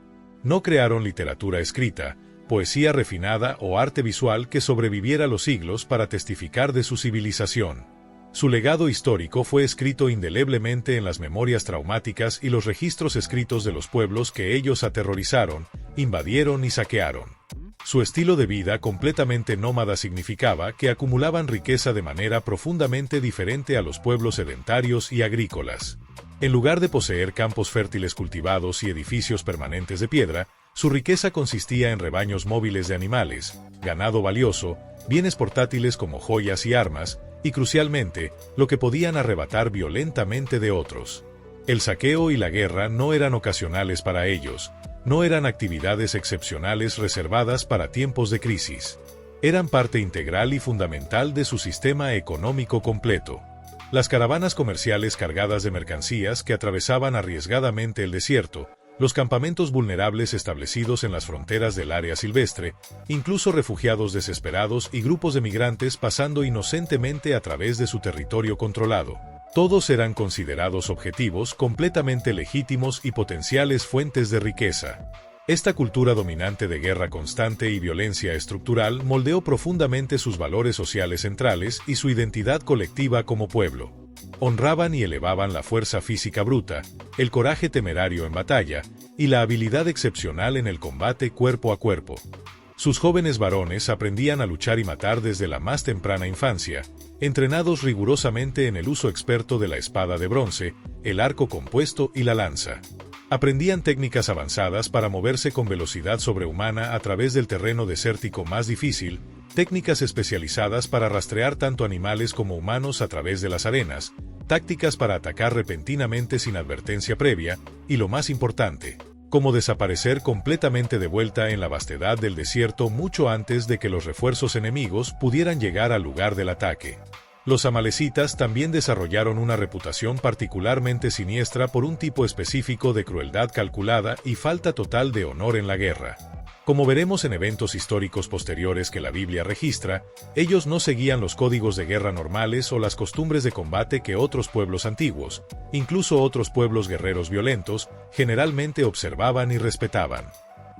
No crearon literatura escrita, poesía refinada o arte visual que sobreviviera los siglos para testificar de su civilización. Su legado histórico fue escrito indeleblemente en las memorias traumáticas y los registros escritos de los pueblos que ellos aterrorizaron, invadieron y saquearon. Su estilo de vida completamente nómada significaba que acumulaban riqueza de manera profundamente diferente a los pueblos sedentarios y agrícolas. En lugar de poseer campos fértiles cultivados y edificios permanentes de piedra, su riqueza consistía en rebaños móviles de animales, ganado valioso, bienes portátiles como joyas y armas, y crucialmente, lo que podían arrebatar violentamente de otros. El saqueo y la guerra no eran ocasionales para ellos, no eran actividades excepcionales reservadas para tiempos de crisis. Eran parte integral y fundamental de su sistema económico completo. Las caravanas comerciales cargadas de mercancías que atravesaban arriesgadamente el desierto, los campamentos vulnerables establecidos en las fronteras del área silvestre, incluso refugiados desesperados y grupos de migrantes pasando inocentemente a través de su territorio controlado. Todos eran considerados objetivos completamente legítimos y potenciales fuentes de riqueza. Esta cultura dominante de guerra constante y violencia estructural moldeó profundamente sus valores sociales centrales y su identidad colectiva como pueblo. Honraban y elevaban la fuerza física bruta, el coraje temerario en batalla y la habilidad excepcional en el combate cuerpo a cuerpo. Sus jóvenes varones aprendían a luchar y matar desde la más temprana infancia, entrenados rigurosamente en el uso experto de la espada de bronce, el arco compuesto y la lanza. Aprendían técnicas avanzadas para moverse con velocidad sobrehumana a través del terreno desértico más difícil, técnicas especializadas para rastrear tanto animales como humanos a través de las arenas, tácticas para atacar repentinamente sin advertencia previa, y lo más importante, cómo desaparecer completamente de vuelta en la vastedad del desierto mucho antes de que los refuerzos enemigos pudieran llegar al lugar del ataque. Los amalecitas también desarrollaron una reputación particularmente siniestra por un tipo específico de crueldad calculada y falta total de honor en la guerra. Como veremos en eventos históricos posteriores que la Biblia registra, ellos no seguían los códigos de guerra normales o las costumbres de combate que otros pueblos antiguos, incluso otros pueblos guerreros violentos, generalmente observaban y respetaban.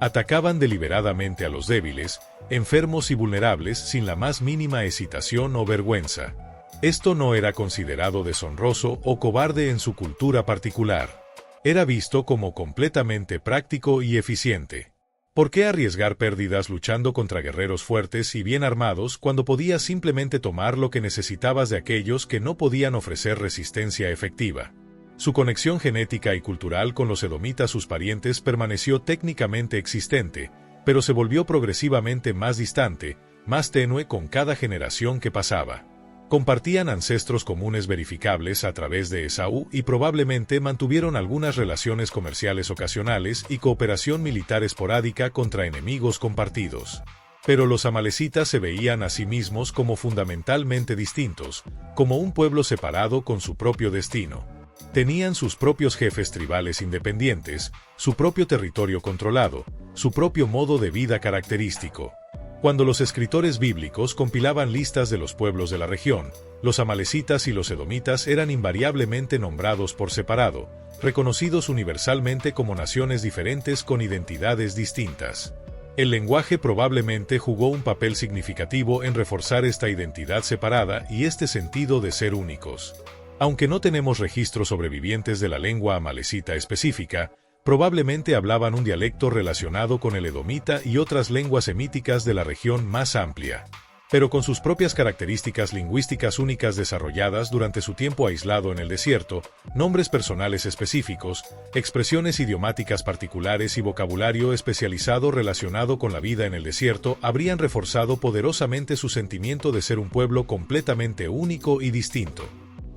Atacaban deliberadamente a los débiles, enfermos y vulnerables sin la más mínima hesitación o vergüenza. Esto no era considerado deshonroso o cobarde en su cultura particular. Era visto como completamente práctico y eficiente. ¿Por qué arriesgar pérdidas luchando contra guerreros fuertes y bien armados cuando podías simplemente tomar lo que necesitabas de aquellos que no podían ofrecer resistencia efectiva? Su conexión genética y cultural con los edomitas, sus parientes, permaneció técnicamente existente, pero se volvió progresivamente más distante, más tenue con cada generación que pasaba. Compartían ancestros comunes verificables a través de Esaú y probablemente mantuvieron algunas relaciones comerciales ocasionales y cooperación militar esporádica contra enemigos compartidos. Pero los amalecitas se veían a sí mismos como fundamentalmente distintos, como un pueblo separado con su propio destino. Tenían sus propios jefes tribales independientes, su propio territorio controlado, su propio modo de vida característico. Cuando los escritores bíblicos compilaban listas de los pueblos de la región, los amalecitas y los edomitas eran invariablemente nombrados por separado, reconocidos universalmente como naciones diferentes con identidades distintas. El lenguaje probablemente jugó un papel significativo en reforzar esta identidad separada y este sentido de ser únicos. Aunque no tenemos registros sobrevivientes de la lengua amalecita específica, probablemente hablaban un dialecto relacionado con el edomita y otras lenguas semíticas de la región más amplia, pero con sus propias características lingüísticas únicas desarrolladas durante su tiempo aislado en el desierto, nombres personales específicos, expresiones idiomáticas particulares y vocabulario especializado relacionado con la vida en el desierto habrían reforzado poderosamente su sentimiento de ser un pueblo completamente único y distinto.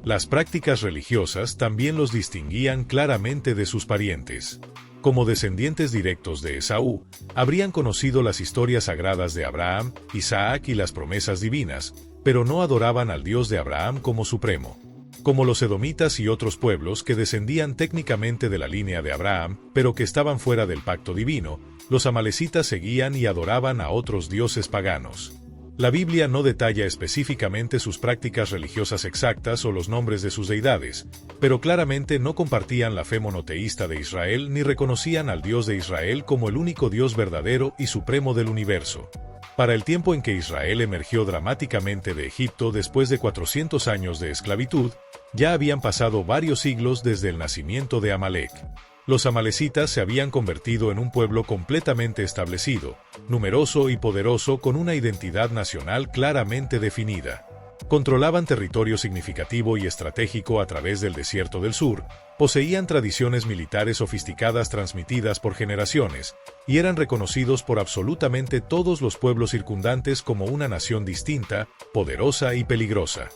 Las prácticas religiosas también los distinguían claramente de sus parientes. Como descendientes directos de Esaú, habrían conocido las historias sagradas de Abraham, Isaac y las promesas divinas, pero no adoraban al Dios de Abraham como supremo. Como los edomitas y otros pueblos que descendían técnicamente de la línea de Abraham, pero que estaban fuera del pacto divino, los amalecitas seguían y adoraban a otros dioses paganos. La Biblia no detalla específicamente sus prácticas religiosas exactas o los nombres de sus deidades, pero claramente no compartían la fe monoteísta de Israel ni reconocían al Dios de Israel como el único Dios verdadero y supremo del universo. Para el tiempo en que Israel emergió dramáticamente de Egipto después de 400 años de esclavitud, ya habían pasado varios siglos desde el nacimiento de Amalek. Los amalecitas se habían convertido en un pueblo completamente establecido, numeroso y poderoso con una identidad nacional claramente definida. Controlaban territorio significativo y estratégico a través del desierto del sur, poseían tradiciones militares sofisticadas transmitidas por generaciones, y eran reconocidos por absolutamente todos los pueblos circundantes como una nación distinta, poderosa y peligrosa.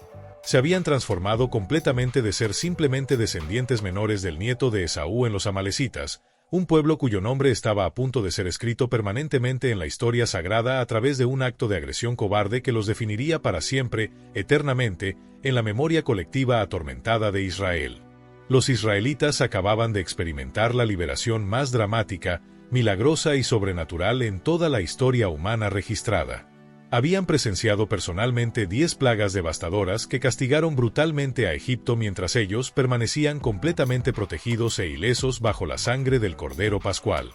Se habían transformado completamente de ser simplemente descendientes menores del nieto de Esaú en los amalecitas, un pueblo cuyo nombre estaba a punto de ser escrito permanentemente en la historia sagrada a través de un acto de agresión cobarde que los definiría para siempre, eternamente, en la memoria colectiva atormentada de Israel. Los israelitas acababan de experimentar la liberación más dramática, milagrosa y sobrenatural en toda la historia humana registrada. Habían presenciado personalmente 10 plagas devastadoras que castigaron brutalmente a Egipto mientras ellos permanecían completamente protegidos e ilesos bajo la sangre del Cordero Pascual.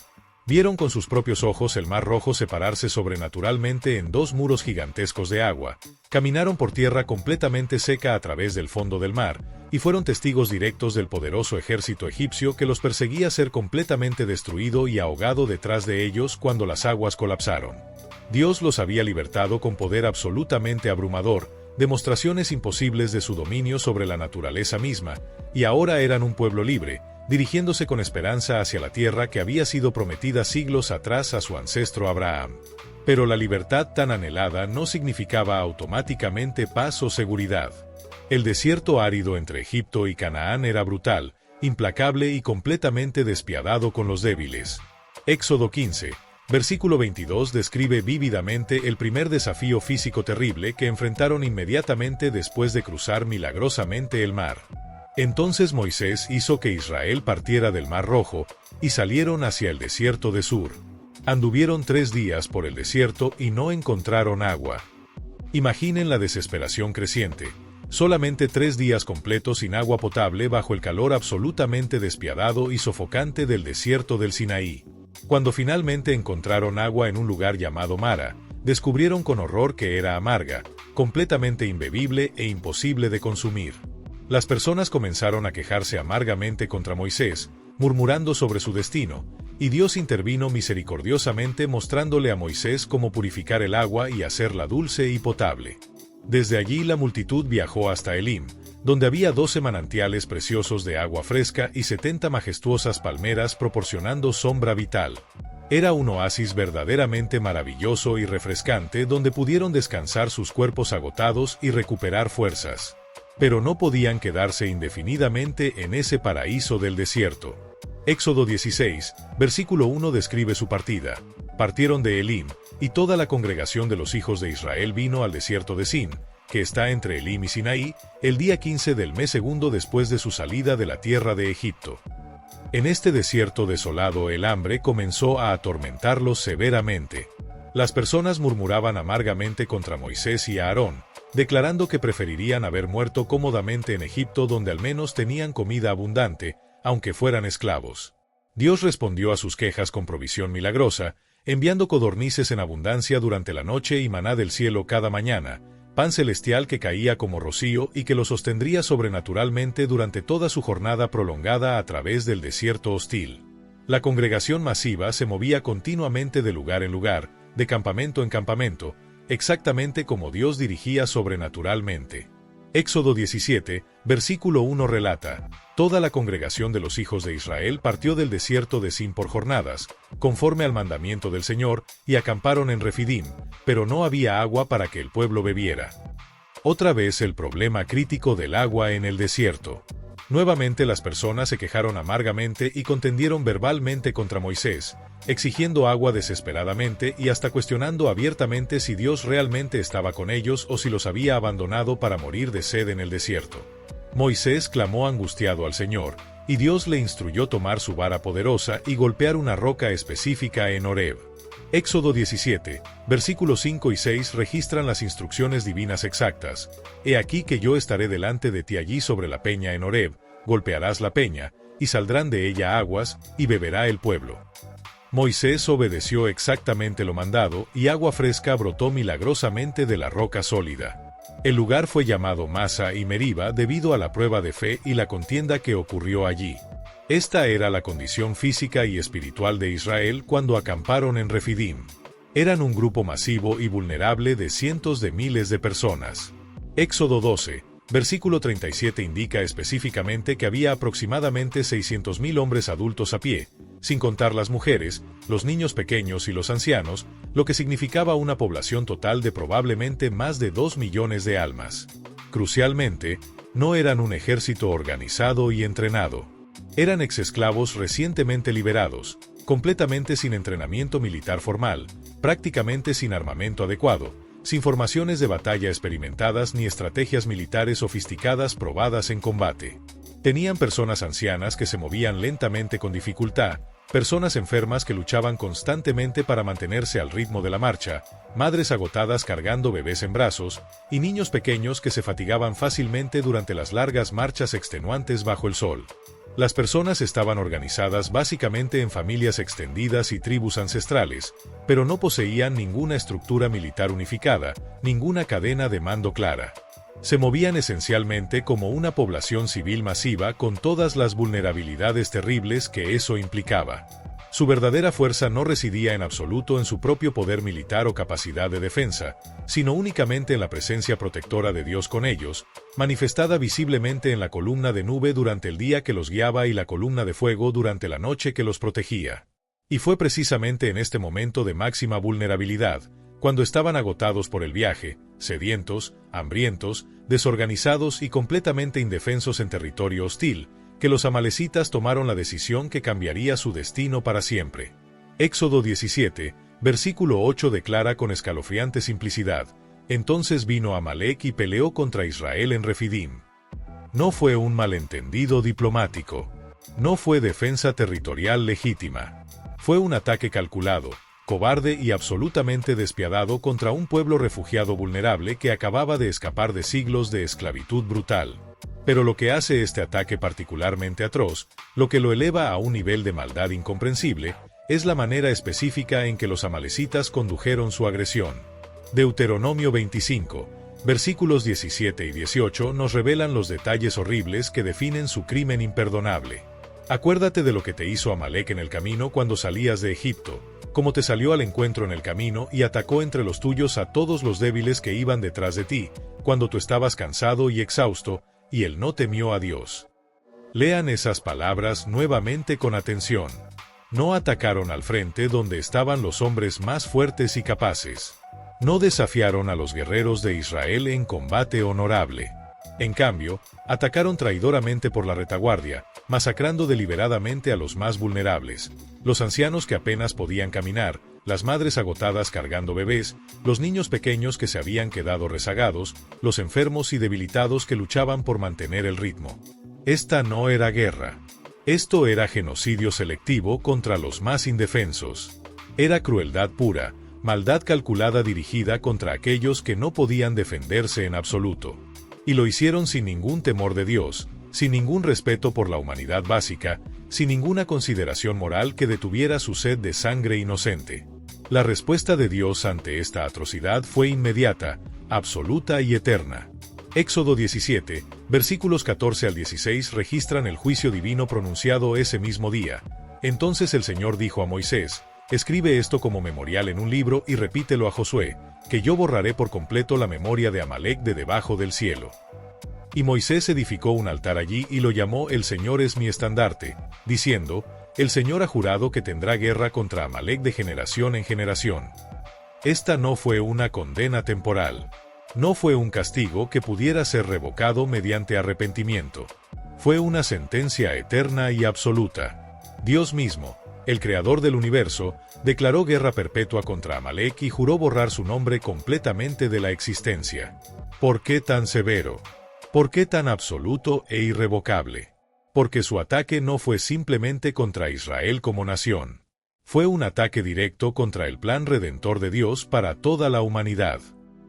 Vieron con sus propios ojos el Mar Rojo separarse sobrenaturalmente en 2 muros gigantescos de agua, caminaron por tierra completamente seca a través del fondo del mar, y fueron testigos directos del poderoso ejército egipcio que los perseguía ser completamente destruido y ahogado detrás de ellos cuando las aguas colapsaron. Dios los había libertado con poder absolutamente abrumador, demostraciones imposibles de su dominio sobre la naturaleza misma, y ahora eran un pueblo libre, dirigiéndose con esperanza hacia la tierra que había sido prometida siglos atrás a su ancestro Abraham. Pero la libertad tan anhelada no significaba automáticamente paz o seguridad. El desierto árido entre Egipto y Canaán era brutal, implacable y completamente despiadado con los débiles. Éxodo 15. Versículo 22 describe vívidamente el primer desafío físico terrible que enfrentaron inmediatamente después de cruzar milagrosamente el mar. Entonces Moisés hizo que Israel partiera del Mar Rojo, y salieron hacia el desierto de Sur. Anduvieron 3 días por el desierto y no encontraron agua. Imaginen la desesperación creciente. Solamente 3 días completos sin agua potable bajo el calor absolutamente despiadado y sofocante del desierto del Sinaí. Cuando finalmente encontraron agua en un lugar llamado Mara, descubrieron con horror que era amarga, completamente imbebible e imposible de consumir. Las personas comenzaron a quejarse amargamente contra Moisés, murmurando sobre su destino, y Dios intervino misericordiosamente mostrándole a Moisés cómo purificar el agua y hacerla dulce y potable. Desde allí la multitud viajó hasta Elim, donde había 12 manantiales preciosos de agua fresca y 70 majestuosas palmeras proporcionando sombra vital. Era un oasis verdaderamente maravilloso y refrescante donde pudieron descansar sus cuerpos agotados y recuperar fuerzas. Pero no podían quedarse indefinidamente en ese paraíso del desierto. Éxodo 16, versículo 1 describe su partida. Partieron de Elim, y toda la congregación de los hijos de Israel vino al desierto de Sin, que está entre Elim y Sinaí, el día 15 del mes segundo después de su salida de la tierra de Egipto. En este desierto desolado el hambre comenzó a atormentarlos severamente. Las personas murmuraban amargamente contra Moisés y Aarón, declarando que preferirían haber muerto cómodamente en Egipto donde al menos tenían comida abundante, aunque fueran esclavos. Dios respondió a sus quejas con provisión milagrosa, enviando codornices en abundancia durante la noche y maná del cielo cada mañana, pan celestial que caía como rocío y que lo sostendría sobrenaturalmente durante toda su jornada prolongada a través del desierto hostil. La congregación masiva se movía continuamente de lugar en lugar, de campamento en campamento, exactamente como Dios dirigía sobrenaturalmente. Éxodo 17, versículo 1 relata: toda la congregación de los hijos de Israel partió del desierto de Sin por jornadas, conforme al mandamiento del Señor, y acamparon en Refidim, pero no había agua para que el pueblo bebiera. Otra vez el problema crítico del agua en el desierto. Nuevamente las personas se quejaron amargamente y contendieron verbalmente contra Moisés, exigiendo agua desesperadamente y hasta cuestionando abiertamente si Dios realmente estaba con ellos o si los había abandonado para morir de sed en el desierto. Moisés clamó angustiado al Señor, y Dios le instruyó tomar su vara poderosa y golpear una roca específica en Horeb. Éxodo 17, versículos 5 y 6 registran las instrucciones divinas exactas. He aquí que yo estaré delante de ti allí sobre la peña en Horeb, golpearás la peña, y saldrán de ella aguas, y beberá el pueblo. Moisés obedeció exactamente lo mandado, y agua fresca brotó milagrosamente de la roca sólida. El lugar fue llamado Masa y Meriba debido a la prueba de fe y la contienda que ocurrió allí. Esta era la condición física y espiritual de Israel cuando acamparon en Refidim. Eran un grupo masivo y vulnerable de cientos de miles de personas. Éxodo 12, versículo 37 indica específicamente que había aproximadamente 600.000 hombres adultos a pie, sin contar las mujeres, los niños pequeños y los ancianos, lo que significaba una población total de probablemente más de 2 millones de almas. Crucialmente, no eran un ejército organizado y entrenado. Eran exesclavos recientemente liberados, completamente sin entrenamiento militar formal, prácticamente sin armamento adecuado, sin formaciones de batalla experimentadas ni estrategias militares sofisticadas probadas en combate. Tenían personas ancianas que se movían lentamente con dificultad, personas enfermas que luchaban constantemente para mantenerse al ritmo de la marcha, madres agotadas cargando bebés en brazos, y niños pequeños que se fatigaban fácilmente durante las largas marchas extenuantes bajo el sol. Las personas estaban organizadas básicamente en familias extendidas y tribus ancestrales, pero no poseían ninguna estructura militar unificada, ninguna cadena de mando clara. Se movían esencialmente como una población civil masiva con todas las vulnerabilidades terribles que eso implicaba. Su verdadera fuerza no residía en absoluto en su propio poder militar o capacidad de defensa, sino únicamente en la presencia protectora de Dios con ellos, manifestada visiblemente en la columna de nube durante el día que los guiaba y la columna de fuego durante la noche que los protegía. Y fue precisamente en este momento de máxima vulnerabilidad, cuando estaban agotados por el viaje, sedientos, hambrientos, desorganizados y completamente indefensos en territorio hostil, que los amalecitas tomaron la decisión que cambiaría su destino para siempre. Éxodo 17, versículo 8 declara con escalofriante simplicidad: entonces vino Amalec y peleó contra Israel en Refidim. No fue un malentendido diplomático. No fue defensa territorial legítima. Fue un ataque calculado, cobarde y absolutamente despiadado contra un pueblo refugiado vulnerable que acababa de escapar de siglos de esclavitud brutal. Pero lo que hace este ataque particularmente atroz, lo que lo eleva a un nivel de maldad incomprensible, es la manera específica en que los amalecitas condujeron su agresión. Deuteronomio 25, versículos 17 y 18 nos revelan los detalles horribles que definen su crimen imperdonable. Acuérdate de lo que te hizo Amalec en el camino cuando salías de Egipto, cómo te salió al encuentro en el camino y atacó entre los tuyos a todos los débiles que iban detrás de ti, cuando tú estabas cansado y exhausto, y él no temió a Dios. Lean esas palabras nuevamente con atención. No atacaron al frente donde estaban los hombres más fuertes y capaces. No desafiaron a los guerreros de Israel en combate honorable. En cambio, atacaron traidoramente por la retaguardia, masacrando deliberadamente a los más vulnerables, los ancianos que apenas podían caminar, las madres agotadas cargando bebés, los niños pequeños que se habían quedado rezagados, los enfermos y debilitados que luchaban por mantener el ritmo. Esta no era guerra. Esto era genocidio selectivo contra los más indefensos. Era crueldad pura, maldad calculada dirigida contra aquellos que no podían defenderse en absoluto. Y lo hicieron sin ningún temor de Dios, sin ningún respeto por la humanidad básica, sin ninguna consideración moral que detuviera su sed de sangre inocente. La respuesta de Dios ante esta atrocidad fue inmediata, absoluta y eterna. Éxodo 17, versículos 14 al 16 registran el juicio divino pronunciado ese mismo día. Entonces el Señor dijo a Moisés: escribe esto como memorial en un libro y repítelo a Josué, que yo borraré por completo la memoria de Amalek de debajo del cielo. Y Moisés edificó un altar allí y lo llamó El Señor es mi estandarte, diciendo: el Señor ha jurado que tendrá guerra contra Amalek de generación en generación. Esta no fue una condena temporal. No fue un castigo que pudiera ser revocado mediante arrepentimiento. Fue una sentencia eterna y absoluta. Dios mismo, el creador del universo, declaró guerra perpetua contra Amalek y juró borrar su nombre completamente de la existencia. ¿Por qué tan severo? ¿Por qué tan absoluto e irrevocable? Porque su ataque no fue simplemente contra Israel como nación. Fue un ataque directo contra el plan redentor de Dios para toda la humanidad.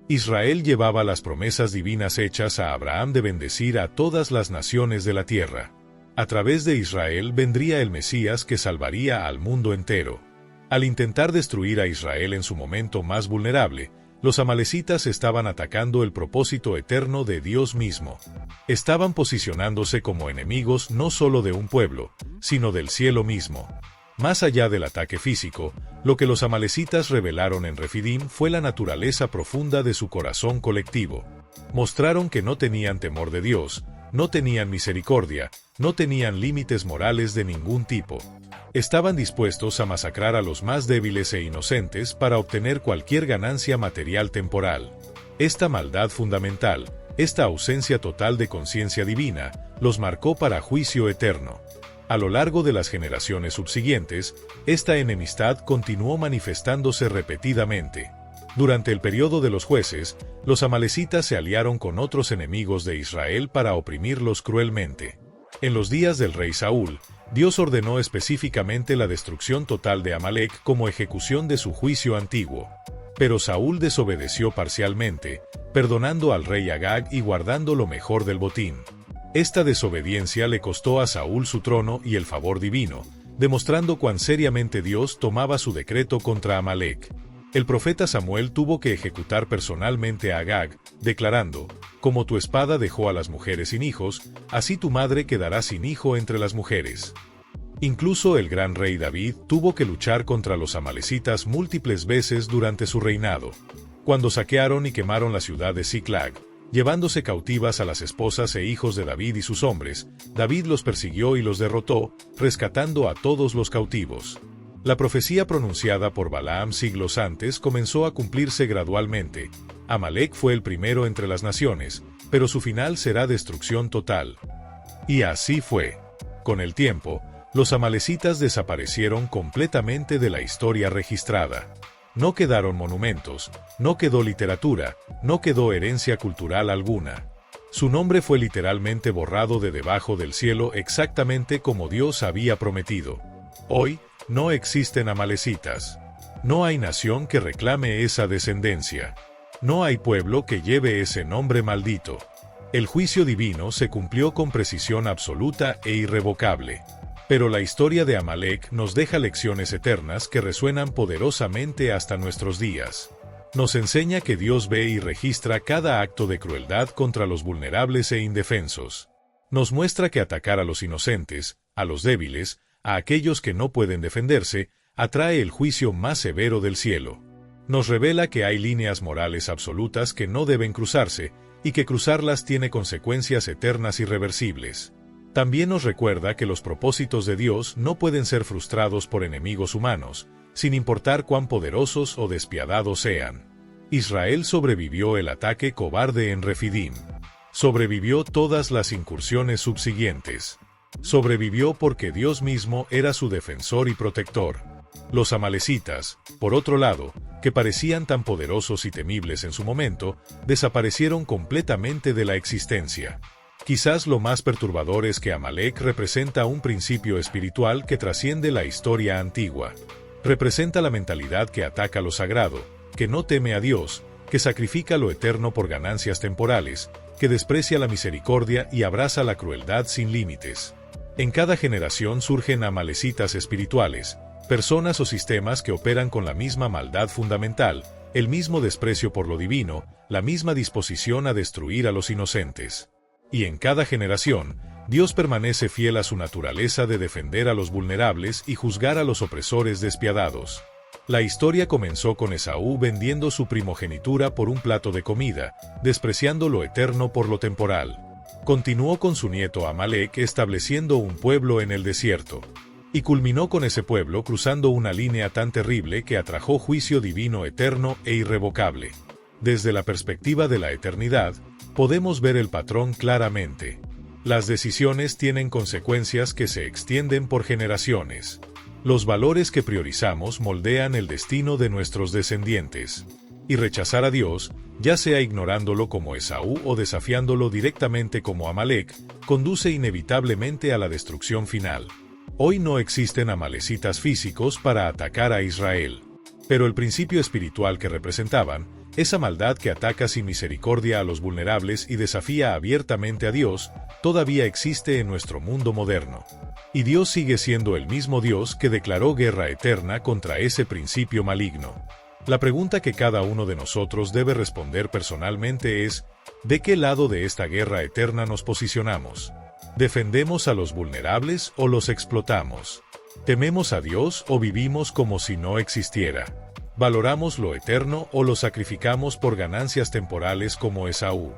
Israel llevaba las promesas divinas hechas a Abraham de bendecir a todas las naciones de la tierra. A través de Israel vendría el Mesías que salvaría al mundo entero. Al intentar destruir a Israel en su momento más vulnerable, los amalecitas estaban atacando el propósito eterno de Dios mismo. Estaban posicionándose como enemigos no solo de un pueblo, sino del cielo mismo. Más allá del ataque físico, lo que los amalecitas revelaron en Refidim fue la naturaleza profunda de su corazón colectivo. Mostraron que no tenían temor de Dios, no tenían misericordia, no tenían límites morales de ningún tipo. Estaban dispuestos a masacrar a los más débiles e inocentes para obtener cualquier ganancia material temporal. Esta maldad fundamental, esta ausencia total de conciencia divina, los marcó para juicio eterno. A lo largo de las generaciones subsiguientes, esta enemistad continuó manifestándose repetidamente. Durante el periodo de los jueces, los amalecitas se aliaron con otros enemigos de Israel para oprimirlos cruelmente. En los días del rey Saúl, Dios ordenó específicamente la destrucción total de Amalek como ejecución de su juicio antiguo. Pero Saúl desobedeció parcialmente, perdonando al rey Agag y guardando lo mejor del botín. Esta desobediencia le costó a Saúl su trono y el favor divino, demostrando cuán seriamente Dios tomaba su decreto contra Amalek. El profeta Samuel tuvo que ejecutar personalmente a Agag, declarando: como tu espada dejó a las mujeres sin hijos, así tu madre quedará sin hijo entre las mujeres. Incluso el gran rey David tuvo que luchar contra los amalecitas múltiples veces durante su reinado. Cuando saquearon y quemaron la ciudad de Ziklag, llevándose cautivas a las esposas e hijos de David y sus hombres, David los persiguió y los derrotó, rescatando a todos los cautivos. La profecía pronunciada por Balaam siglos antes comenzó a cumplirse gradualmente. Amalek fue el primero entre las naciones, pero su final será destrucción total. Y así fue. Con el tiempo, los amalecitas desaparecieron completamente de la historia registrada. No quedaron monumentos, no quedó literatura, no quedó herencia cultural alguna. Su nombre fue literalmente borrado de debajo del cielo exactamente como Dios había prometido. Hoy, no existen amalecitas. No hay nación que reclame esa descendencia. No hay pueblo que lleve ese nombre maldito. El juicio divino se cumplió con precisión absoluta e irrevocable. Pero la historia de Amalek nos deja lecciones eternas que resuenan poderosamente hasta nuestros días. Nos enseña que Dios ve y registra cada acto de crueldad contra los vulnerables e indefensos. Nos muestra que atacar a los inocentes, a los débiles, a aquellos que no pueden defenderse, atrae el juicio más severo del cielo. Nos revela que hay líneas morales absolutas que no deben cruzarse, y que cruzarlas tiene consecuencias eternas irreversibles. También nos recuerda que los propósitos de Dios no pueden ser frustrados por enemigos humanos, sin importar cuán poderosos o despiadados sean. Israel sobrevivió el ataque cobarde en Refidim. Sobrevivió todas las incursiones subsiguientes. Sobrevivió porque Dios mismo era su defensor y protector. Los amalecitas, por otro lado, que parecían tan poderosos y temibles en su momento, desaparecieron completamente de la existencia. Quizás lo más perturbador es que Amalek representa un principio espiritual que trasciende la historia antigua. Representa la mentalidad que ataca lo sagrado, que no teme a Dios, que sacrifica lo eterno por ganancias temporales, que desprecia la misericordia y abraza la crueldad sin límites. En cada generación surgen amalecitas espirituales, personas o sistemas que operan con la misma maldad fundamental, el mismo desprecio por lo divino, la misma disposición a destruir a los inocentes. Y en cada generación, Dios permanece fiel a su naturaleza de defender a los vulnerables y juzgar a los opresores despiadados. La historia comenzó con Esaú vendiendo su primogenitura por un plato de comida, despreciando lo eterno por lo temporal. Continuó con su nieto Amalek estableciendo un pueblo en el desierto. Y culminó con ese pueblo cruzando una línea tan terrible que atrajo juicio divino eterno e irrevocable. Desde la perspectiva de la eternidad, podemos ver el patrón claramente. Las decisiones tienen consecuencias que se extienden por generaciones. Los valores que priorizamos moldean el destino de nuestros descendientes. Y rechazar a Dios, ya sea ignorándolo como Esaú o desafiándolo directamente como Amalek, conduce inevitablemente a la destrucción final. Hoy no existen amalecitas físicos para atacar a Israel. Pero el principio espiritual que representaban, esa maldad que ataca sin misericordia a los vulnerables y desafía abiertamente a Dios, todavía existe en nuestro mundo moderno. Y Dios sigue siendo el mismo Dios que declaró guerra eterna contra ese principio maligno. La pregunta que cada uno de nosotros debe responder personalmente es, ¿de qué lado de esta guerra eterna nos posicionamos? ¿Defendemos a los vulnerables o los explotamos? ¿Tememos a Dios o vivimos como si no existiera? ¿Valoramos lo eterno o lo sacrificamos por ganancias temporales como Esaú?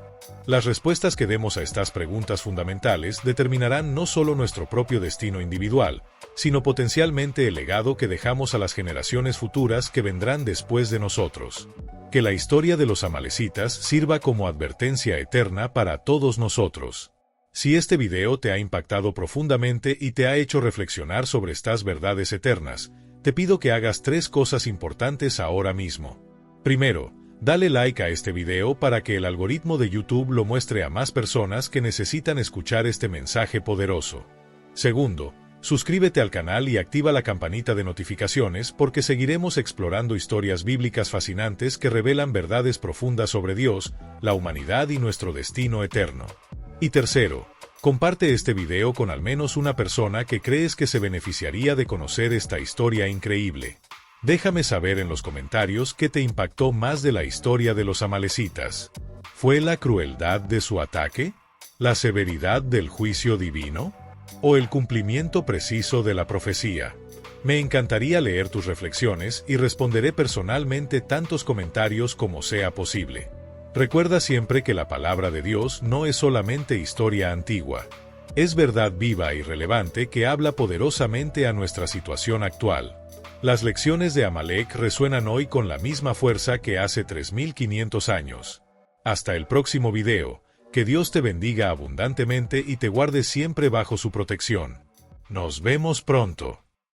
Las respuestas que demos a estas preguntas fundamentales determinarán no solo nuestro propio destino individual, sino potencialmente el legado que dejamos a las generaciones futuras que vendrán después de nosotros. Que la historia de los amalecitas sirva como advertencia eterna para todos nosotros. Si este video te ha impactado profundamente y te ha hecho reflexionar sobre estas verdades eternas, te pido que hagas 3 cosas importantes ahora mismo. Primero, dale like a este video para que el algoritmo de YouTube lo muestre a más personas que necesitan escuchar este mensaje poderoso. Segundo, suscríbete al canal y activa la campanita de notificaciones porque seguiremos explorando historias bíblicas fascinantes que revelan verdades profundas sobre Dios, la humanidad y nuestro destino eterno. Y tercero, comparte este video con al menos una persona que crees que se beneficiaría de conocer esta historia increíble. Déjame saber en los comentarios qué te impactó más de la historia de los amalecitas. ¿Fue la crueldad de su ataque? ¿La severidad del juicio divino? ¿O el cumplimiento preciso de la profecía? Me encantaría leer tus reflexiones y responderé personalmente tantos comentarios como sea posible. Recuerda siempre que la palabra de Dios no es solamente historia antigua. Es verdad viva y relevante que habla poderosamente a nuestra situación actual. Las lecciones de Amalek resuenan hoy con la misma fuerza que hace 3500 años. Hasta el próximo video, que Dios te bendiga abundantemente y te guarde siempre bajo su protección. Nos vemos pronto.